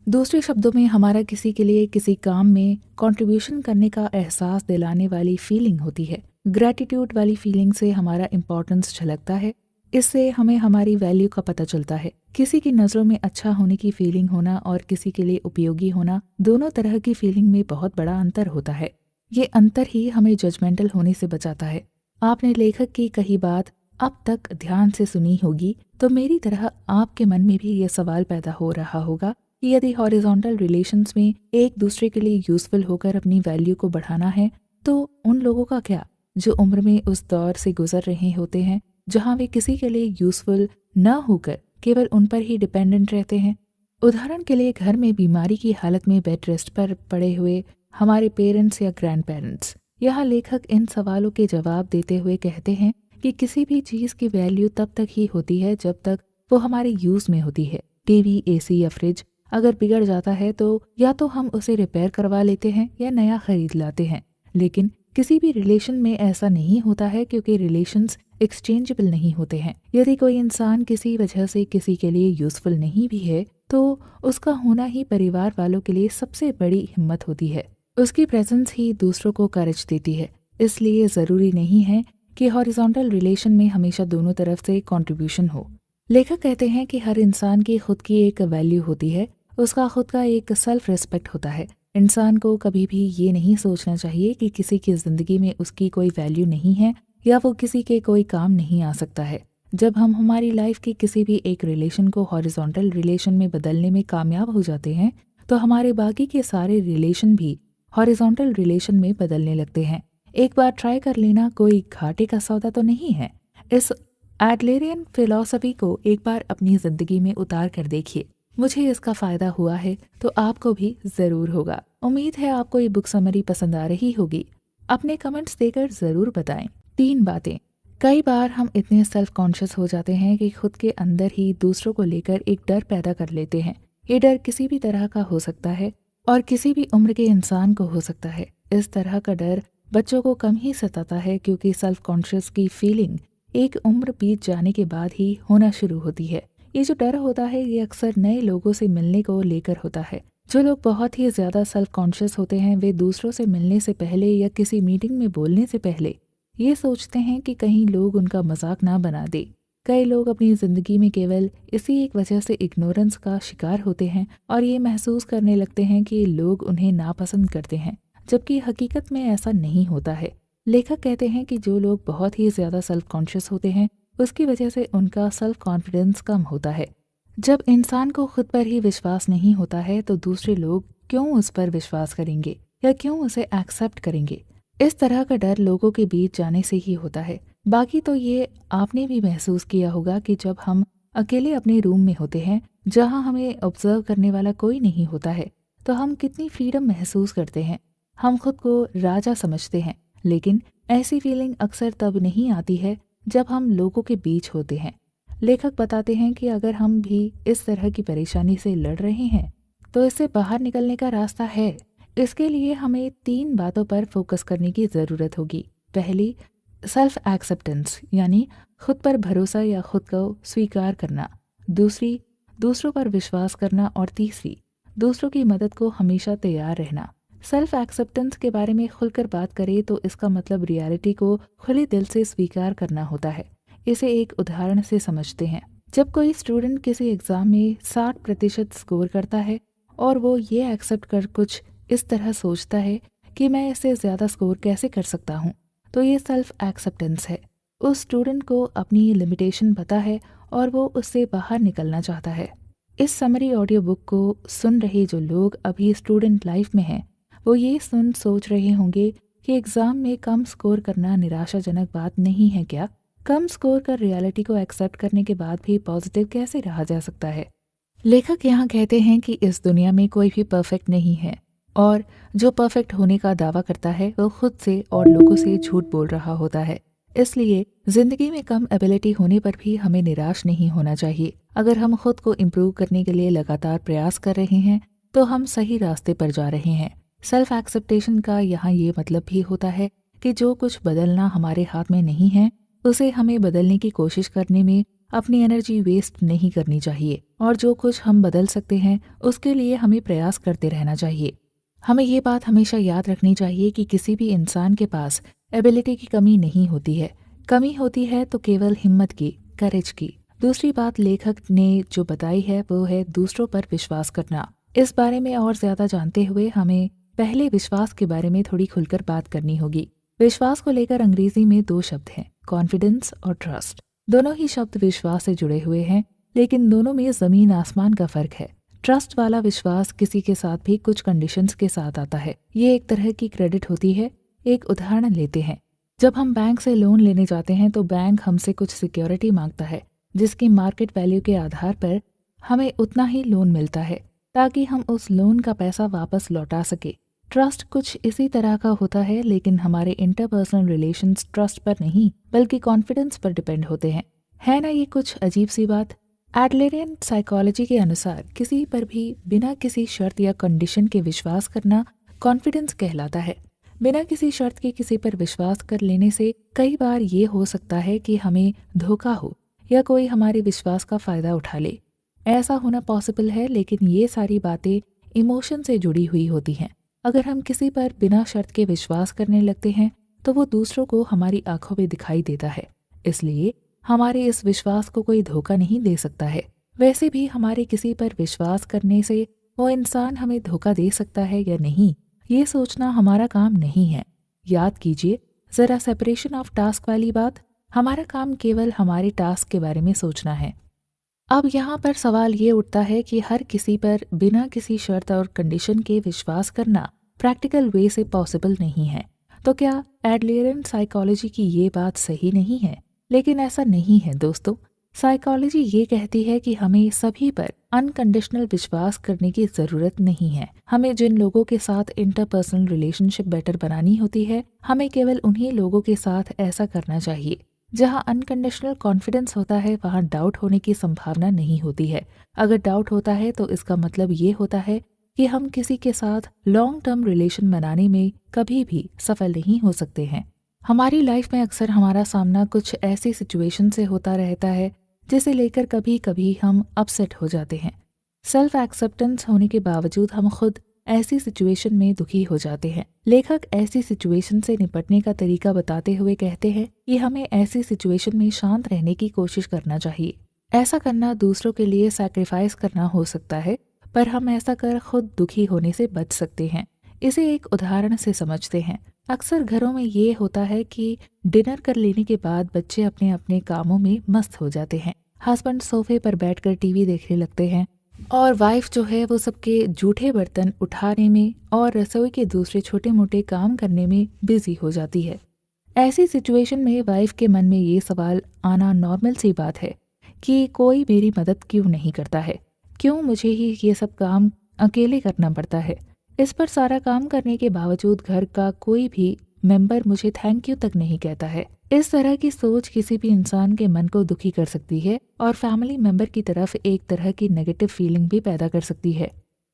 दूसरे शब्दों में हमारा किसी के लिए किसी काम में कंट्रीब्यूशन करने का एहसास दिलाने वाली फीलिंग होती है। ग्रैटिट्यूड वाली फीलिंग से हमारा इम्पोर्टेंस झलकता है। इससे हमें हमारी वैल्यू का पता चलता है। किसी की नज़रों में अच्छा होने की फीलिंग होना और किसी के लिए उपयोगी होना, दोनों तरह की फीलिंग में बहुत बड़ा अंतर होता है। ये अंतर ही हमें जजमेंटल होने से बचाता है। आपने लेखक की कही बात अब तक ध्यान से सुनी होगी तो मेरी तरह आपके मन में भी ये सवाल पैदा हो रहा होगा कि यदि हॉरिजॉन्टल रिलेशंस में एक दूसरे के लिए यूजफुल होकर अपनी वैल्यू को बढ़ाना है तो उन लोगों का क्या जो उम्र में उस दौर से गुजर रहे होते हैं जहां वे किसी के लिए यूजफुल न होकर केवल उन पर ही डिपेंडेंट रहते हैं। उदाहरण के लिए घर में बीमारी की हालत में बेड रेस्ट पर पड़े हुए हमारे पेरेंट्स या ग्रैंड पेरेंट्स। यहाँ लेखक इन सवालों के जवाब देते हुए कहते हैं कि किसी भी चीज़ की वैल्यू तब तक ही होती है जब तक वो हमारे यूज़ में होती है। टीवी, एसी या फ्रिज अगर बिगड़ जाता है तो या तो हम उसे रिपेयर करवा लेते हैं या नया खरीद लाते हैं। लेकिन किसी भी रिलेशन में ऐसा नहीं होता है क्योंकि रिलेशंस एक्सचेंजेबल नहीं होते हैं। यदि कोई इंसान किसी वजह से किसी के लिए यूजफुल नहीं भी है तो उसका होना ही परिवार वालों के लिए सबसे बड़ी हिम्मत होती है। उसकी प्रेजेंस ही दूसरों को करेज देती है। इसलिए ज़रूरी नहीं है कि हॉरिजॉन्टल रिलेशन में हमेशा दोनों तरफ से कंट्रीब्यूशन हो। लेखक कहते हैं कि हर इंसान की खुद की एक वैल्यू होती है, उसका खुद का एक सेल्फ रिस्पेक्ट होता है। इंसान को कभी भी ये नहीं सोचना चाहिए कि किसी की ज़िंदगी में उसकी कोई वैल्यू नहीं है या वो किसी के कोई काम नहीं आ सकता है। जब हम हमारी लाइफ की किसी भी एक रिलेशन को हॉरिजॉन्टल रिलेशन में बदलने में कामयाब हो जाते हैं तो हमारे बाकी के सारे रिलेशन भी हॉरिजॉन्टल रिलेशन में बदलने लगते हैं। एक बार ट्राई कर लेना कोई घाटे का सौदा तो नहीं है। इस एडलेरियन फिलॉसफी को एक बार अपनी जिंदगी में उतार कर देखिए। मुझे इसका फायदा हुआ है तो आपको भी जरूर होगा। उम्मीद है आपको ये बुक समरी पसंद आ रही होगी। अपने कमेंट्स देकर जरूर बताएं। 3 बातें। कई बार हम इतने सेल्फ कॉन्शियस हो जाते हैं कि खुद के अंदर ही दूसरों को लेकर एक डर पैदा कर लेते हैं। ये डर किसी भी तरह का हो सकता है और किसी भी उम्र के इंसान को हो सकता है। इस तरह का डर बच्चों को कम ही सताता है क्योंकि सेल्फ कॉन्शियस की फीलिंग एक उम्र बीत जाने के बाद ही होना शुरू होती है। ये जो डर होता है ये अक्सर नए लोगों से मिलने को लेकर होता है। जो लोग बहुत ही ज्यादा सेल्फ कॉन्शियस होते हैं वे दूसरों से मिलने से पहले या किसी मीटिंग में बोलने से पहले ये सोचते हैं कि कहीं लोग उनका मजाक ना बना दे। कई लोग अपनी जिंदगी में केवल इसी एक वजह से इग्नोरेंस का शिकार होते हैं और ये महसूस करने लगते हैं कि लोग उन्हें नापसंद करते हैं, जबकि हकीकत में ऐसा नहीं होता है। लेखक कहते हैं कि जो लोग बहुत ही ज्यादा सेल्फ कॉन्शियस होते हैं उसकी वजह से उनका सेल्फ कॉन्फिडेंस कम होता है। जब इंसान को खुद पर ही विश्वास नहीं होता है तो दूसरे लोग क्यों उस पर विश्वास करेंगे या क्यों उसे एक्सेप्ट करेंगे। इस तरह का डर लोगों के बीच जाने से ही होता है। बाकी तो ये आपने भी महसूस किया होगा कि जब हम अकेले अपने रूम में होते हैं, जहाँ हमें ऑब्जर्व करने वाला कोई नहीं होता है, तो हम कितनी फ्रीडम महसूस करते हैं। हम खुद को राजा समझते हैं, लेकिन ऐसी फीलिंग अक्सर तब नहीं आती है जब हम लोगों के बीच होते हैं। लेखक बताते हैं कि अगर हम भी इस तरह की परेशानी से लड़ रहे हैं, तो इससे बाहर निकलने का रास्ता है। इसके लिए हमें 3 बातों पर फोकस करने की ज़रूरत होगी। पहली, सेल्फ एक्सेप्टेंस, यानी खुद पर भरोसा या खुद को स्वीकार करना। दूसरी, दूसरों पर विश्वास करना। और तीसरी, दूसरों की मदद को हमेशा तैयार रहना। सेल्फ एक्सेप्टेंस के बारे में खुलकर बात करें तो इसका मतलब रियलिटी को खुले दिल से स्वीकार करना होता है। इसे एक उदाहरण से समझते हैं। जब कोई स्टूडेंट किसी एग्जाम में 60% स्कोर करता है और वो ये एक्सेप्ट कर कुछ इस तरह सोचता है कि मैं इससे ज़्यादा स्कोर कैसे कर सकता हूँ, तो ये सेल्फ एक्सेप्टेंस है। उस स्टूडेंट को अपनी लिमिटेशन पता है और वो उससे बाहर निकलना चाहता है। इस समरी ऑडियो बुक को सुन रहे जो लोग अभी स्टूडेंट लाइफ में हैं, वो ये सोच रहे होंगे कि एग्ज़ाम में कम स्कोर करना निराशाजनक बात नहीं है क्या? कम स्कोर कर रियलिटी को एक्सेप्ट करने के बाद भी पॉजिटिव कैसे रहा जा सकता है? लेखक यहाँ कहते हैं कि इस दुनिया में कोई भी परफेक्ट नहीं है, और जो परफेक्ट होने का दावा करता है वो खुद से और लोगों से झूठ बोल रहा होता है। इसलिए जिंदगी में कम एबिलिटी होने पर भी हमें निराश नहीं होना चाहिए। अगर हम खुद को इम्प्रूव करने के लिए लगातार प्रयास कर रहे हैं, तो हम सही रास्ते पर जा रहे हैं। सेल्फ एक्सेप्टेशन का यहाँ ये मतलब भी होता है कि जो कुछ बदलना हमारे हाथ में नहीं है, उसे हमें बदलने की कोशिश करने में अपनी एनर्जी वेस्ट नहीं करनी चाहिए, और जो कुछ हम बदल सकते हैं उसके लिए हमें प्रयास करते रहना चाहिए। हमें ये बात हमेशा याद रखनी चाहिए कि किसी भी इंसान के पास एबिलिटी की कमी नहीं होती है। कमी होती है तो केवल हिम्मत की, करेज की। दूसरी बात लेखक ने जो बताई है वो है दूसरों पर विश्वास करना। इस बारे में और ज्यादा जानते हुए हमें पहले विश्वास के बारे में थोड़ी खुलकर बात करनी होगी। विश्वास को लेकर अंग्रेजी में 2 शब्द हैं, कॉन्फिडेंस और ट्रस्ट। दोनों ही शब्द विश्वास से जुड़े हुए हैं, लेकिन दोनों में जमीन आसमान का फर्क है। ट्रस्ट वाला विश्वास किसी के साथ भी कुछ कंडीशंस के साथ आता है। ये एक तरह की क्रेडिट होती है। एक उदाहरण लेते हैं। जब हम बैंक से लोन लेने जाते हैं तो बैंक हमसे कुछ सिक्योरिटी मांगता है, जिसकी मार्केट वैल्यू के आधार पर हमें उतना ही लोन मिलता है, ताकि हम उस लोन का पैसा वापस लौटा सके। ट्रस्ट कुछ इसी तरह का होता है, लेकिन हमारे इंटरपर्सनल रिलेशंस ट्रस्ट पर नहीं बल्कि कॉन्फिडेंस पर डिपेंड होते हैं। है ना ये कुछ अजीब सी बात? एडलरियन साइकोलॉजी के अनुसार किसी पर भी बिना किसी शर्त या कंडीशन के विश्वास करना कॉन्फिडेंस कहलाता है। बिना किसी शर्त के किसी पर विश्वास कर लेने से कई बार ये हो सकता है कि हमें धोखा हो या कोई हमारे विश्वास का फायदा उठा ले। ऐसा होना पॉसिबल है, लेकिन ये सारी बातें इमोशन से जुड़ी हुई होती हैं। अगर हम किसी पर बिना शर्त के विश्वास करने लगते हैं तो वो दूसरों को हमारी आंखों में दिखाई देता है। इसलिए हमारे इस विश्वास को कोई धोखा नहीं दे सकता है। वैसे भी हमारे किसी पर विश्वास करने से वो इंसान हमें धोखा दे सकता है या नहीं, ये सोचना हमारा काम नहीं है। याद कीजिए जरा सेपरेशन ऑफ टास्क वाली बात। हमारा काम केवल हमारे टास्क के बारे में सोचना है। अब यहाँ पर सवाल ये उठता है कि हर किसी पर बिना किसी शर्त और कंडीशन के विश्वास करना प्रैक्टिकल वे से पॉसिबल नहीं है। तो क्या एडलरियन साइकोलॉजी की ये बात सही नहीं है? लेकिन ऐसा नहीं है दोस्तों। साइकोलॉजी ये कहती है कि हमें सभी पर अनकंडीशनल विश्वास करने की जरूरत नहीं है। हमें जिन लोगों के साथ इंटरपर्सनल रिलेशनशिप बेटर बनानी होती है, हमें केवल उन्हीं लोगों के साथ ऐसा करना चाहिए। जहां अनकंडीशनल कॉन्फिडेंस होता है वहां डाउट होने की संभावना नहीं होती है। अगर डाउट होता है तो इसका मतलब ये होता है कि हम किसी के साथ लॉन्ग टर्म रिलेशन बनाने में कभी भी सफल नहीं हो सकते हैं। हमारी लाइफ में अक्सर हमारा सामना कुछ ऐसी सिचुएशन से होता रहता है जिसे लेकर कभी कभी हम अपसेट हो जाते हैं। सेल्फ एक्सेप्टेंस होने के बावजूद हम खुद ऐसी सिचुएशन में दुखी हो जाते हैं। लेखक ऐसी सिचुएशन से निपटने का तरीका बताते हुए कहते हैं कि हमें ऐसी सिचुएशन में शांत रहने की कोशिश करना चाहिए। ऐसा करना दूसरों के लिए सैक्रिफाइस करना हो सकता है, पर हम ऐसा कर खुद दुखी होने से बच सकते हैं। इसे एक उदाहरण से समझते हैं। अक्सर घरों में ये होता है कि डिनर कर लेने के बाद बच्चे अपने अपने कामों में मस्त हो जाते हैं। हस्बैंड सोफे पर बैठकर टीवी देखने लगते हैं और वाइफ जो है वो सबके जूठे बर्तन उठाने में और रसोई के दूसरे छोटे मोटे काम करने में बिजी हो जाती है। ऐसी सिचुएशन में वाइफ के मन में ये सवाल आना नॉर्मल सी बात है कि कोई मेरी मदद क्यों नहीं करता है, क्यों मुझे ही ये सब काम अकेले करना पड़ता है। इस पर सारा काम करने के बावजूद घर का कोई भी मेंबर मुझे थैंक यू तक नहीं कहता है। इस तरह की सोच किसी भी इंसान के मन को दुखी कर सकती है और फैमिली मेंबर की तरफ एक तरह की नेगेटिव फीलिंग भी पैदा कर सकती है।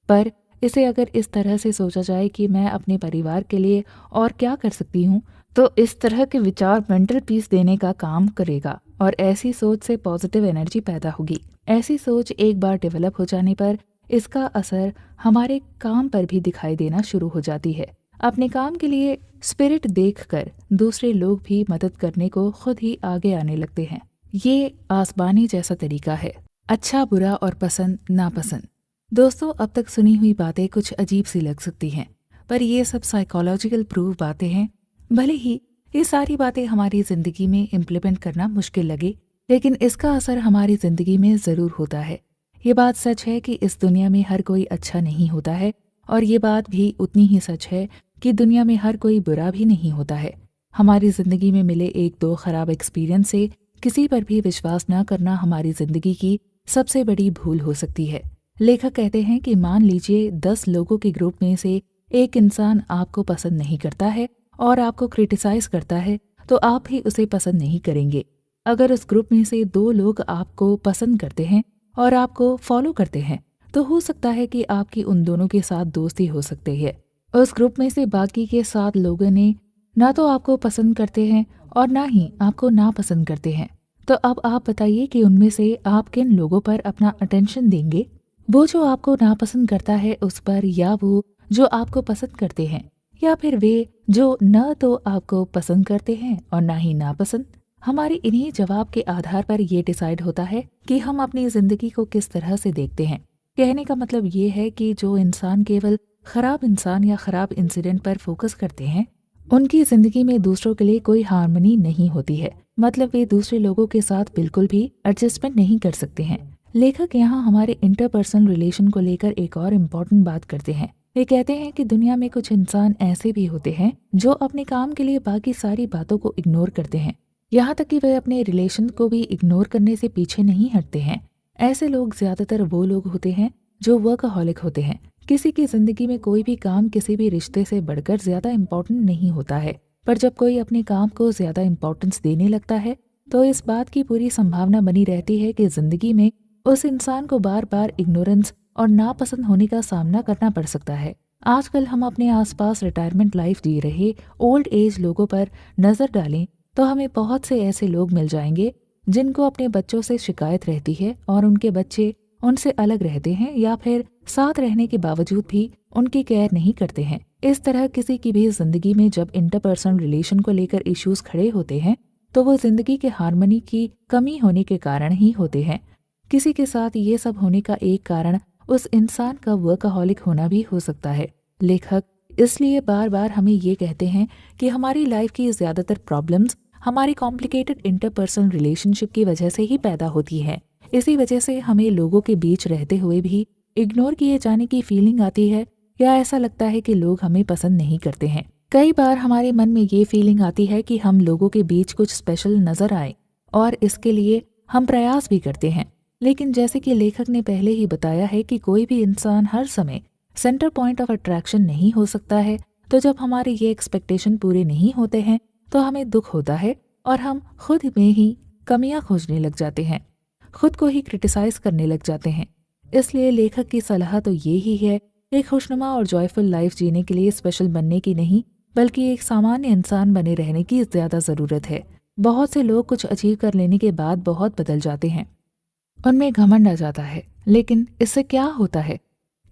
पर इसे अगर इस तरह से सोचा जाए कि मैं अपने परिवार के लिए और क्या कर सकती हूँ, तो इस तरह के विचार मेंटल पीस देने का काम करेगा और ऐसी सोच से पॉजिटिव एनर्जी पैदा होगी। ऐसी सोच एक बार डेवलप हो जाने पर इसका असर हमारे काम पर भी दिखाई देना शुरू हो जाती है। अपने काम के लिए स्पिरिट देखकर दूसरे लोग भी मदद करने को खुद ही आगे आने लगते हैं। ये आसमानी जैसा तरीका है। अच्छा, बुरा और पसंद नापसंद। दोस्तों, अब तक सुनी हुई बातें कुछ अजीब सी लग सकती हैं, पर ये सब साइकोलॉजिकल प्रूव बातें हैं। भले ही ये सारी बातें हमारी जिंदगी में इम्प्लीमेंट करना मुश्किल लगे, लेकिन इसका असर हमारी जिंदगी में जरूर होता है। ये बात सच है कि इस दुनिया में हर कोई अच्छा नहीं होता है, और ये बात भी उतनी ही सच है कि दुनिया में हर कोई बुरा भी नहीं होता है। हमारी जिंदगी में मिले एक दो खराब एक्सपीरियंस से किसी पर भी विश्वास न करना हमारी जिंदगी की सबसे बड़ी भूल हो सकती है। लेखक कहते हैं कि मान लीजिए 10 लोगों के ग्रुप में से एक इंसान आपको पसंद नहीं करता है और आपको क्रिटिसाइज करता है, तो आप भी उसे पसंद नहीं करेंगे। अगर उस ग्रुप में से 2 लोग आपको पसंद करते हैं और आपको फॉलो करते हैं, तो हो सकता है कि आपकी उन दोनों के साथ दोस्ती हो सकती है। उस ग्रुप में से बाकी के 7 लोगों ने ना तो आपको पसंद करते हैं और ना ही आपको नापसंद करते हैं। तो अब आप बताइए कि उनमें से आप किन लोगों पर अपना अटेंशन देंगे? वो जो आपको नापसंद करता है उस पर, या वो जो आपको पसंद करते हैं, या फिर वे जो न तो आपको पसंद करते हैं और ना ही नापसंद? हमारे इन्हीं जवाब के आधार पर ये डिसाइड होता है कि हम अपनी जिंदगी को किस तरह से देखते हैं। कहने का मतलब ये है कि जो इंसान केवल खराब इंसान या खराब इंसिडेंट पर फोकस करते हैं, उनकी जिंदगी में दूसरों के लिए कोई हार्मनी नहीं होती है। मतलब वे दूसरे लोगों के साथ बिल्कुल भी एडजस्टमेंट नहीं कर सकते हैं। लेखक यहाँ हमारे इंटरपर्सनल रिलेशन को लेकर एक और इम्पोर्टेंट बात करते हैं। वे कहते हैं कि दुनिया में कुछ इंसान ऐसे भी होते हैं जो अपने काम के लिए बाकी सारी बातों को इग्नोर करते हैं, यहाँ तक कि वे अपने रिलेशन को भी इग्नोर करने से पीछे नहीं हटते हैं। ऐसे लोग ज्यादातर वो लोग होते हैं जो वर्कaholic होते हैं। किसी की जिंदगी में कोई भी काम किसी भी रिश्ते से बढ़कर ज्यादा इम्पोर्टेंट नहीं होता है, पर जब कोई अपने काम को ज्यादा इम्पोर्टेंस देने लगता है तो इस बात की पूरी संभावना बनी रहती है कि जिंदगी में उस इंसान को बार बार इग्नोरेंस और नापसंद होने का सामना करना पड़ सकता है। आजकल हम अपने आसपास रिटायरमेंट लाइफ जी रहे ओल्ड एज लोगों पर नजर डालें तो हमें बहुत से ऐसे लोग मिल जाएंगे जिनको अपने बच्चों से शिकायत रहती है और उनके बच्चे उनसे अलग रहते हैं या फिर साथ रहने के बावजूद भी उनकी केयर नहीं करते हैं। इस तरह किसी की भी जिंदगी में जब इंटरपर्सनल रिलेशन को लेकर इश्यूज खड़े होते हैं तो वो जिंदगी के हार्मनी की कमी होने के कारण ही होते हैं। किसी के साथ ये सब होने का एक कारण उस इंसान का वर्कaholic होना भी हो सकता है। लेखक इसलिए बार बार हमें ये कहते हैं कि हमारी लाइफ की ज्यादातर प्रॉब्लम्स हमारी कॉम्प्लिकेटेड इंटरपर्सनल रिलेशनशिप की वजह से ही पैदा होती है। इसी वजह से हमें लोगों के बीच रहते हुए भी इग्नोर किए जाने की फीलिंग आती है, या ऐसा लगता है कि लोग हमें पसंद नहीं करते हैं। कई बार हमारे मन में ये फीलिंग आती है कि हम लोगों के बीच कुछ स्पेशल नजर आए और इसके लिए हम प्रयास भी करते हैं। लेकिन जैसे कि लेखक ने पहले ही बताया है कि कोई भी इंसान हर समय सेंटर पॉइंट ऑफ अट्रैक्शन नहीं हो सकता है, तो जब हमारे ये एक्सपेक्टेशन पूरे नहीं होते हैं तो हमें दुख होता है और हम खुद में ही कमियां खोजने लग जाते हैं, खुद को ही क्रिटिसाइज करने लग जाते हैं। इसलिए लेखक की सलाह तो ये ही है, एक खुशनुमा और जॉयफुल लाइफ जीने के लिए स्पेशल बनने की नहीं, बल्कि एक सामान्य इंसान बने रहने की ज्यादा जरूरत है। बहुत से लोग कुछ अचीव कर लेने के बाद बहुत बदल जाते हैं, उनमें घमंड आ जाता है। लेकिन इससे क्या होता है?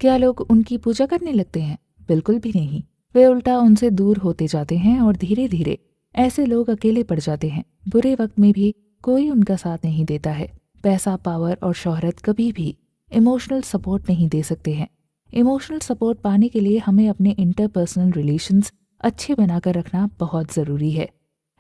क्या लोग उनकी पूजा करने लगते हैं? बिल्कुल भी नहीं। वे उल्टा उनसे दूर होते जाते हैं और धीरे धीरे ऐसे लोग अकेले पड़ जाते हैं। बुरे वक्त में भी कोई उनका साथ नहीं देता है। पैसा, पावर और शोहरत कभी भी इमोशनल सपोर्ट नहीं दे सकते हैं। इमोशनल सपोर्ट पाने के लिए हमें अपने इंटरपर्सनल रिलेशंस अच्छे बनाकर रखना बहुत ज़रूरी है।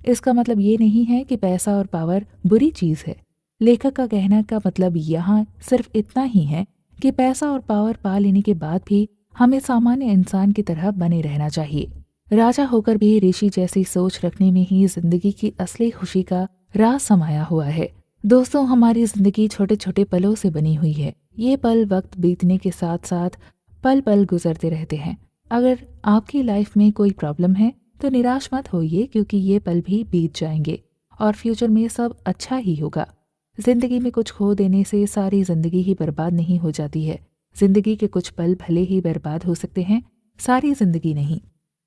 इसका मतलब ये नहीं है कि पैसा और पावर बुरी चीज़ है। लेखक का कहने का मतलब यहाँ सिर्फ इतना ही है कि पैसा और पावर पा लेने के बाद भी हमें सामान्य इंसान की तरह बने रहना चाहिए। राजा होकर भी ऋषि जैसी सोच रखने में ही जिंदगी की असली खुशी का राज समाया हुआ है। दोस्तों, हमारी जिंदगी छोटे छोटे पलों से बनी हुई है। ये पल वक्त बीतने के साथ साथ पल पल गुजरते रहते हैं। अगर आपकी लाइफ में कोई प्रॉब्लम है तो निराश मत होइए, क्योंकि ये पल भी बीत जाएंगे और फ्यूचर में सब अच्छा ही होगा। जिंदगी में कुछ खो देने से सारी जिंदगी ही बर्बाद नहीं हो जाती है। जिंदगी के कुछ पल भले ही बर्बाद हो सकते हैं, सारी जिंदगी नहीं।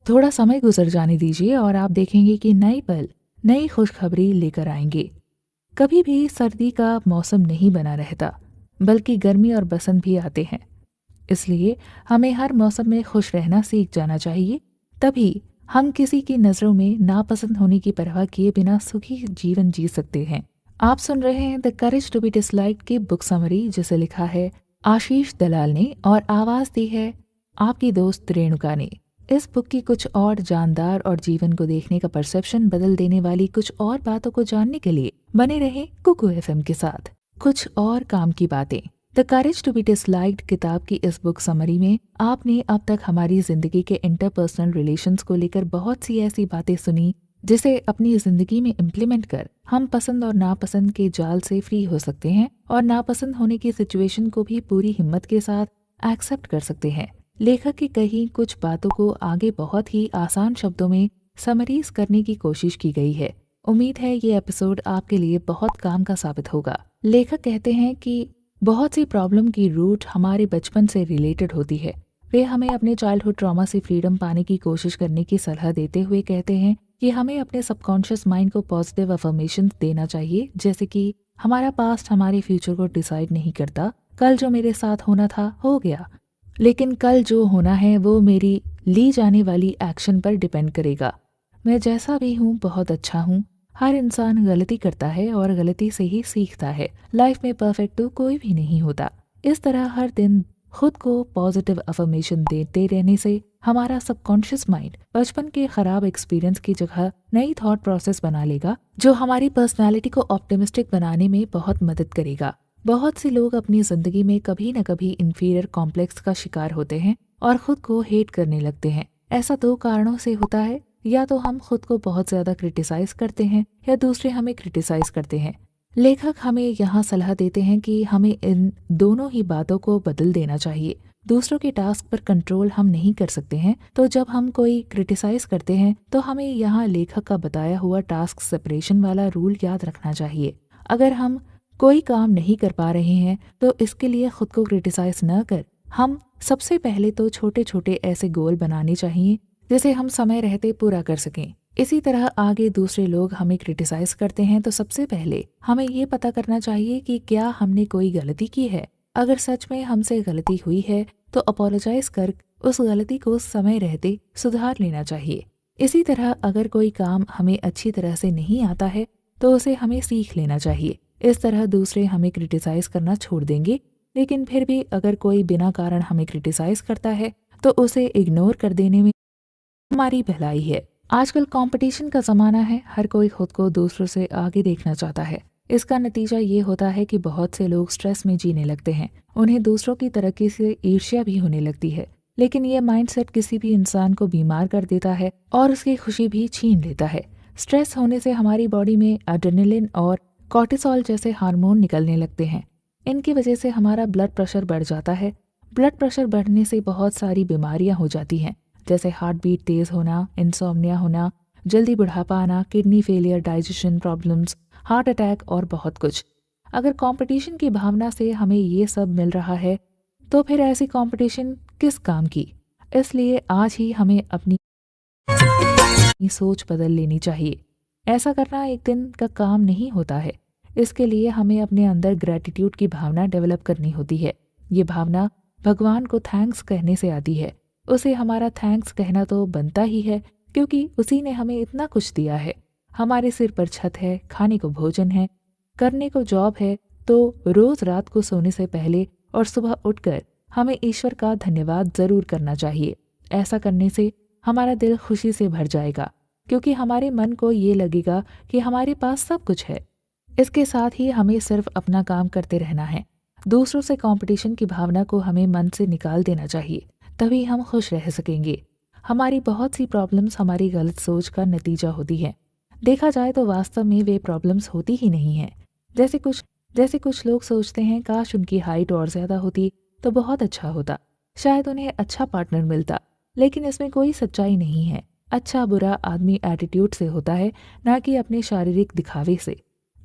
थोड़ा समय गुजर जाने दीजिए और आप देखेंगे कि नए पल नई खुशखबरी लेकर आएंगे। कभी भी सर्दी का मौसम नहीं बना रहता, बल्कि गर्मी और बसंत भी आते हैं। इसलिए हमें हर मौसम में खुश रहना सीख जाना चाहिए। तभी हम किसी की नज़रों में नापसंद होने की परवाह किए बिना सुखी जीवन जी सकते हैं। आप सुन रहे हैं the courage to be disliked की बुक समरी, जिसे लिखा है आशीष दलाल ने और आवाज़ दी है आपकी दोस्त रेणुका ने। इस बुक की कुछ और जानदार और जीवन को देखने का परसेप्शन बदल देने वाली कुछ और बातों को जानने के लिए बने रहें कुकू एफएम के साथ। कुछ और काम की बातें। The courage to be disliked किताब की इस बुक समरी में आपने अब तक हमारी जिंदगी के इंटरपर्सनल रिलेशंस को लेकर बहुत सी ऐसी बातें सुनी जिसे अपनी जिंदगी में इम्प्लीमेंट कर हम पसंद और नापसंद के जाल से फ्री हो सकते हैं और नापसंद होने की सिचुएशन को भी पूरी हिम्मत के साथ एक्सेप्ट कर सकते हैं। लेखक की कही कुछ बातों को आगे बहुत ही आसान शब्दों में समरीज करने की कोशिश की गई है। उम्मीद है ये एपिसोड आपके लिए बहुत काम का साबित होगा। लेखक कहते हैं कि बहुत सी प्रॉब्लम की रूट हमारे बचपन से रिलेटेड होती है। वे हमें अपने चाइल्डहुड ट्रॉमा से फ्रीडम पाने की कोशिश करने की सलाह देते हुए कहते हैं कि हमें अपने सबकॉन्शियस माइंड को पॉजिटिव अफर्मेशन देना चाहिए, जैसे कि हमारा पास्ट हमारे फ्यूचर को डिसाइड नहीं करता। कल जो मेरे साथ होना था हो गया, लेकिन कल जो होना है वो मेरी ली जाने वाली एक्शन पर डिपेंड करेगा। मैं जैसा भी हूँ बहुत अच्छा हूँ। हर इंसान गलती करता है और गलती से ही सीखता है। लाइफ में परफेक्ट तो कोई भी नहीं होता। इस तरह हर दिन खुद को पॉजिटिव अफर्मेशन देते रहने से हमारा सबकॉन्शियस माइंड बचपन के खराब एक्सपीरियंस की जगह नई थॉट प्रोसेस बना लेगा, जो हमारी पर्सनालिटी को ऑप्टिमिस्टिक बनाने में बहुत मदद करेगा। बहुत से लोग अपनी जिंदगी में कभी न कभी इंफीरियर कॉम्प्लेक्स का शिकार होते हैं और खुद को हेट करने लगते हैं। ऐसा दो कारणों से होता है, या तो हम खुद को बहुत ज्यादा क्रिटिसाइज करते हैं या दूसरे हमें क्रिटिसाइज करते हैं। लेखक हमें यहाँ सलाह देते हैं कि हमें इन दोनों ही बातों को बदल देना चाहिए। दूसरों के टास्क पर कंट्रोल हम नहीं कर सकते हैं, तो जब हम कोई क्रिटिसाइज करते हैं तो हमें यहाँ लेखक का बताया हुआ टास्क सेपरेशन वाला रूल याद रखना चाहिए। अगर हम कोई काम नहीं कर पा रहे हैं तो इसके लिए खुद को क्रिटिसाइज न कर हम सबसे पहले तो छोटे छोटे ऐसे गोल बनाने चाहिए जिसे हम समय रहते पूरा कर सकें। इसी तरह आगे दूसरे लोग हमें क्रिटिसाइज करते हैं तो सबसे पहले हमें ये पता करना चाहिए कि क्या हमने कोई गलती की है। अगर सच में हमसे गलती हुई है तो अपोलोजाइज कर उस गलती को समय रहते सुधार लेना चाहिए। इसी तरह अगर कोई काम हमें अच्छी तरह से नहीं आता है तो उसे हमें सीख लेना चाहिए। इस तरह दूसरे हमें क्रिटिसाइज करना छोड़ देंगे, लेकिन फिर भी अगर कोई बिना कारण हमें क्रिटिसाइज करता है तो उसे इग्नोर कर देने में हमारी भलाई है। आजकल कंपटीशन का ज़माना है, हर कोई खुद को दूसरों से आगे देखना चाहता है। इसका नतीजा ये होता है कि बहुत से लोग स्ट्रेस में जीने लगते हैं। उन्हें दूसरों की तरक्की से ईर्ष्या भी होने लगती है। लेकिन ये माइंडसेट किसी भी इंसान को बीमार कर देता है और उसकी खुशी भी छीन लेता है। स्ट्रेस होने से हमारी बॉडी में एड्रेनलिन और कॉर्टिसोल जैसे हार्मोन निकलने लगते हैं। इनकी वजह से हमारा ब्लड प्रेशर बढ़ जाता है। ब्लड प्रेशर बढ़ने से बहुत सारी बीमारियां हो जाती हैं, जैसे हार्ट बीट तेज होना, इंसोम्निया होना, जल्दी बुढ़ापा आना, kidney failure, digestion problems, heart attack और बहुत कुछ। अगर कंपटीशन की भावना से हमें ये सब मिल रहा है तो फिर ऐसी कंपटीशन किस काम की। इसलिए आज ही हमें अपनी सोच बदल लेनी चाहिए। ऐसा करना एक दिन का काम नहीं होता है। इसके लिए हमें अपने अंदर ग्रेटिट्यूड की भावना डेवलप करनी होती है। ये भावना भगवान को थैंक्स कहने से आती है। उसे हमारा थैंक्स कहना तो बनता ही है, क्योंकि उसी ने हमें इतना कुछ दिया है। हमारे सिर पर छत है, खाने को भोजन है, करने को जॉब है, तो रोज रात को सोने से पहले और सुबह उठकर हमें ईश्वर का धन्यवाद जरूर करना चाहिए। ऐसा करने से हमारा दिल खुशी से भर जाएगा, क्योंकि हमारे मन को ये लगेगा कि हमारे पास सब कुछ है। इसके साथ ही हमें सिर्फ अपना काम करते रहना है। दूसरों से कंपटीशन की भावना को हमें मन से निकाल देना चाहिए, तभी हम खुश रह सकेंगे। हमारी बहुत सी प्रॉब्लम्स हमारी गलत सोच का नतीजा होती हैं। देखा जाए तो वास्तव में वे प्रॉब्लम्स होती ही नहीं हैं। जैसे कुछ लोग सोचते हैं काश उनकी हाइट और ज़्यादा होती तो बहुत अच्छा होता, शायद उन्हें अच्छा पार्टनर मिलता, लेकिन इसमें कोई सच्चाई नहीं है। अच्छा बुरा आदमी एटीट्यूड से होता है, ना कि अपने शारीरिक दिखावे से।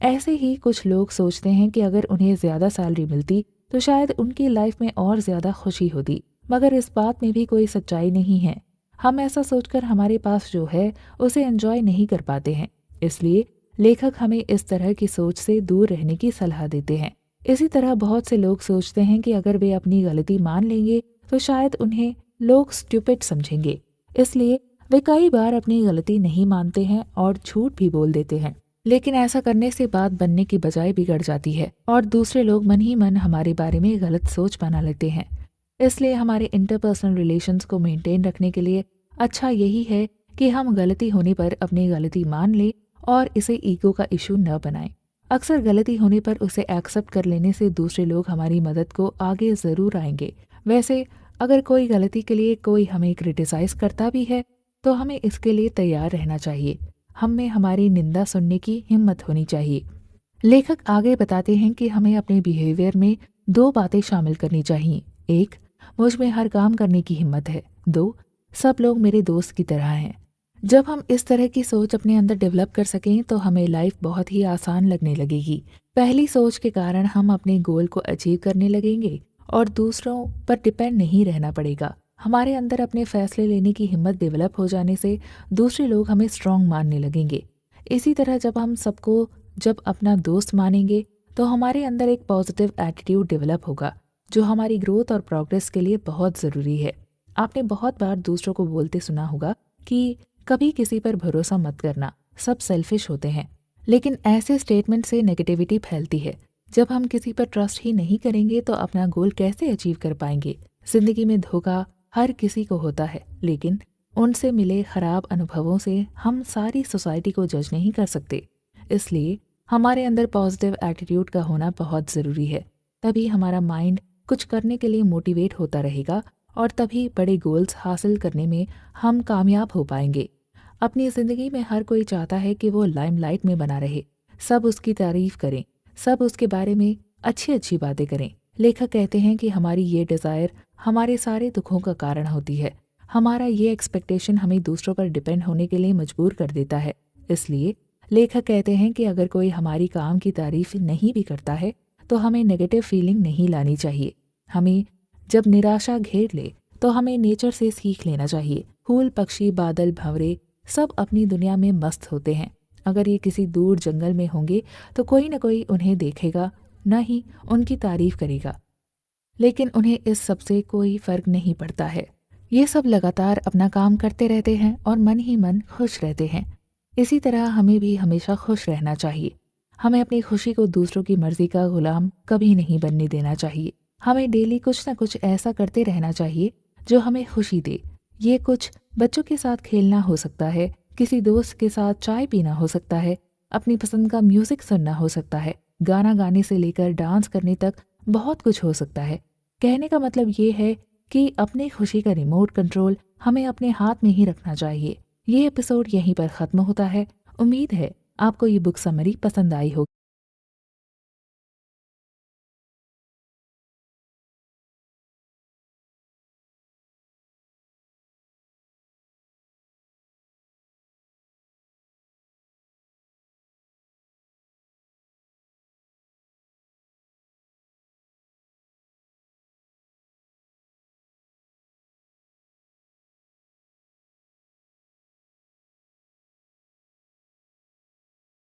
ऐसे ही कुछ लोग सोचते हैं कि अगर उन्हें ज़्यादा सैलरी मिलती तो शायद उनकी लाइफ में और ज़्यादा खुशी होती, मगर इस बात में भी कोई सच्चाई नहीं है। हम ऐसा सोचकर हमारे पास जो है उसे एंजॉय नहीं कर पाते हैं। इसलिए लेखक हमें इस तरह की सोच से दूर रहने की सलाह देते हैं। इसी तरह बहुत से लोग सोचते हैं कि अगर वे अपनी गलती मान लेंगे तो शायद उन्हें लोग स्टूपिड समझेंगे। इसलिए वे कई बार अपनी गलती नहीं मानते हैं और झूठ भी बोल देते हैं। लेकिन ऐसा करने से बात बनने की बजाय बिगड़ जाती है और दूसरे लोग मन ही मन हमारे बारे में गलत सोच बना लेते हैं। इसलिए हमारे इंटरपर्सनल रिलेशंस को मेंटेन रखने के लिए अच्छा यही है कि हम गलती होने पर अपनी गलती मान लें और इसे ईगो का इशू न बनाएं। अक्सर गलती होने पर उसे एक्सेप्ट कर लेने से दूसरे लोग हमारी मदद को आगे ज़रूर आएंगे। वैसे अगर कोई गलती के लिए कोई हमें क्रिटिसाइज करता भी है तो हमें इसके लिए तैयार रहना चाहिए। हम में हमारी निंदा सुनने की हिम्मत होनी चाहिए। लेखक आगे बताते हैं कि हमें अपने बिहेवियर में 2 बातें शामिल करनी चाहिए। 1, मुझ में हर काम करने की हिम्मत है। 2, सब लोग मेरे दोस्त की तरह हैं। जब हम इस तरह की सोच अपने अंदर डेवलप कर सकें तो हमें लाइफ बहुत ही आसान लगने लगेगी। पहली सोच के कारण हम अपने गोल को अचीव करने लगेंगे और दूसरों पर डिपेंड नहीं रहना पड़ेगा। हमारे अंदर अपने फैसले लेने की हिम्मत डेवलप हो जाने से दूसरे लोग हमें स्ट्रांग मानने लगेंगे। इसी तरह जब अपना दोस्त मानेंगे तो हमारे अंदर एक पॉजिटिव एटीट्यूड डेवलप होगा जो हमारी ग्रोथ और प्रोग्रेस के लिए बहुत ज़रूरी है। आपने बहुत बार दूसरों को बोलते सुना होगा कि कभी किसी पर भरोसा मत करना, सब सेल्फिश होते हैं। लेकिन ऐसे स्टेटमेंट से नेगेटिविटी फैलती है। जब हम किसी पर ट्रस्ट ही नहीं करेंगे तो अपना गोल कैसे अचीव कर पाएंगे। जिंदगी में धोखा हर किसी को होता है, लेकिन उनसे मिले खराब अनुभवों से हम सारी सोसाइटी को जज नहीं कर सकते। इसलिए हमारे अंदर पॉजिटिव एटीट्यूड का होना बहुत ज़रूरी है। तभी हमारा माइंड कुछ करने के लिए मोटिवेट होता रहेगा और तभी बड़े गोल्स हासिल करने में हम कामयाब हो पाएंगे। अपनी ज़िंदगी में हर कोई चाहता है कि वो लाइमलाइट में बना रहे, सब उसकी तारीफ करें, सब उसके बारे में अच्छी अच्छी बातें करें। लेखक कहते हैं कि हमारी ये डिज़ायर हमारे सारे दुखों का कारण होती है। हमारा ये एक्सपेक्टेशन हमें दूसरों पर डिपेंड होने के लिए मजबूर कर देता है। इसलिए लेखक कहते हैं कि अगर कोई हमारी काम की तारीफ नहीं भी करता है तो हमें नेगेटिव फीलिंग नहीं लानी चाहिए। हमें जब निराशा घेर ले तो हमें नेचर से सीख लेना चाहिए। फूल, पक्षी, बादल, भंवरे सब अपनी दुनिया में मस्त होते हैं। अगर ये किसी दूर जंगल में होंगे तो कोई न कोई उन्हें देखेगा, न ही उनकी तारीफ करेगा, लेकिन उन्हें इस सब से कोई फर्क नहीं पड़ता है। ये सब लगातार अपना काम करते रहते हैं और मन ही मन खुश रहते हैं। इसी तरह हमें भी हमेशा खुश रहना चाहिए। हमें अपनी खुशी को दूसरों की मर्जी का गुलाम कभी नहीं बनने देना चाहिए। हमें डेली कुछ न कुछ ऐसा करते रहना चाहिए जो हमें खुशी दे। ये कुछ बच्चों के साथ खेलना हो सकता है, किसी दोस्त के साथ चाय पीना हो सकता है, अपनी पसंद का म्यूजिक सुनना हो सकता है, गाना गाने से लेकर डांस करने तक बहुत कुछ हो सकता है। कहने का मतलब ये है कि अपनी खुशी का रिमोट कंट्रोल हमें अपने हाथ में ही रखना चाहिए। ये एपिसोड यहीं पर ख़त्म होता है। उम्मीद है आपको ये बुक समरी पसंद आई होगी।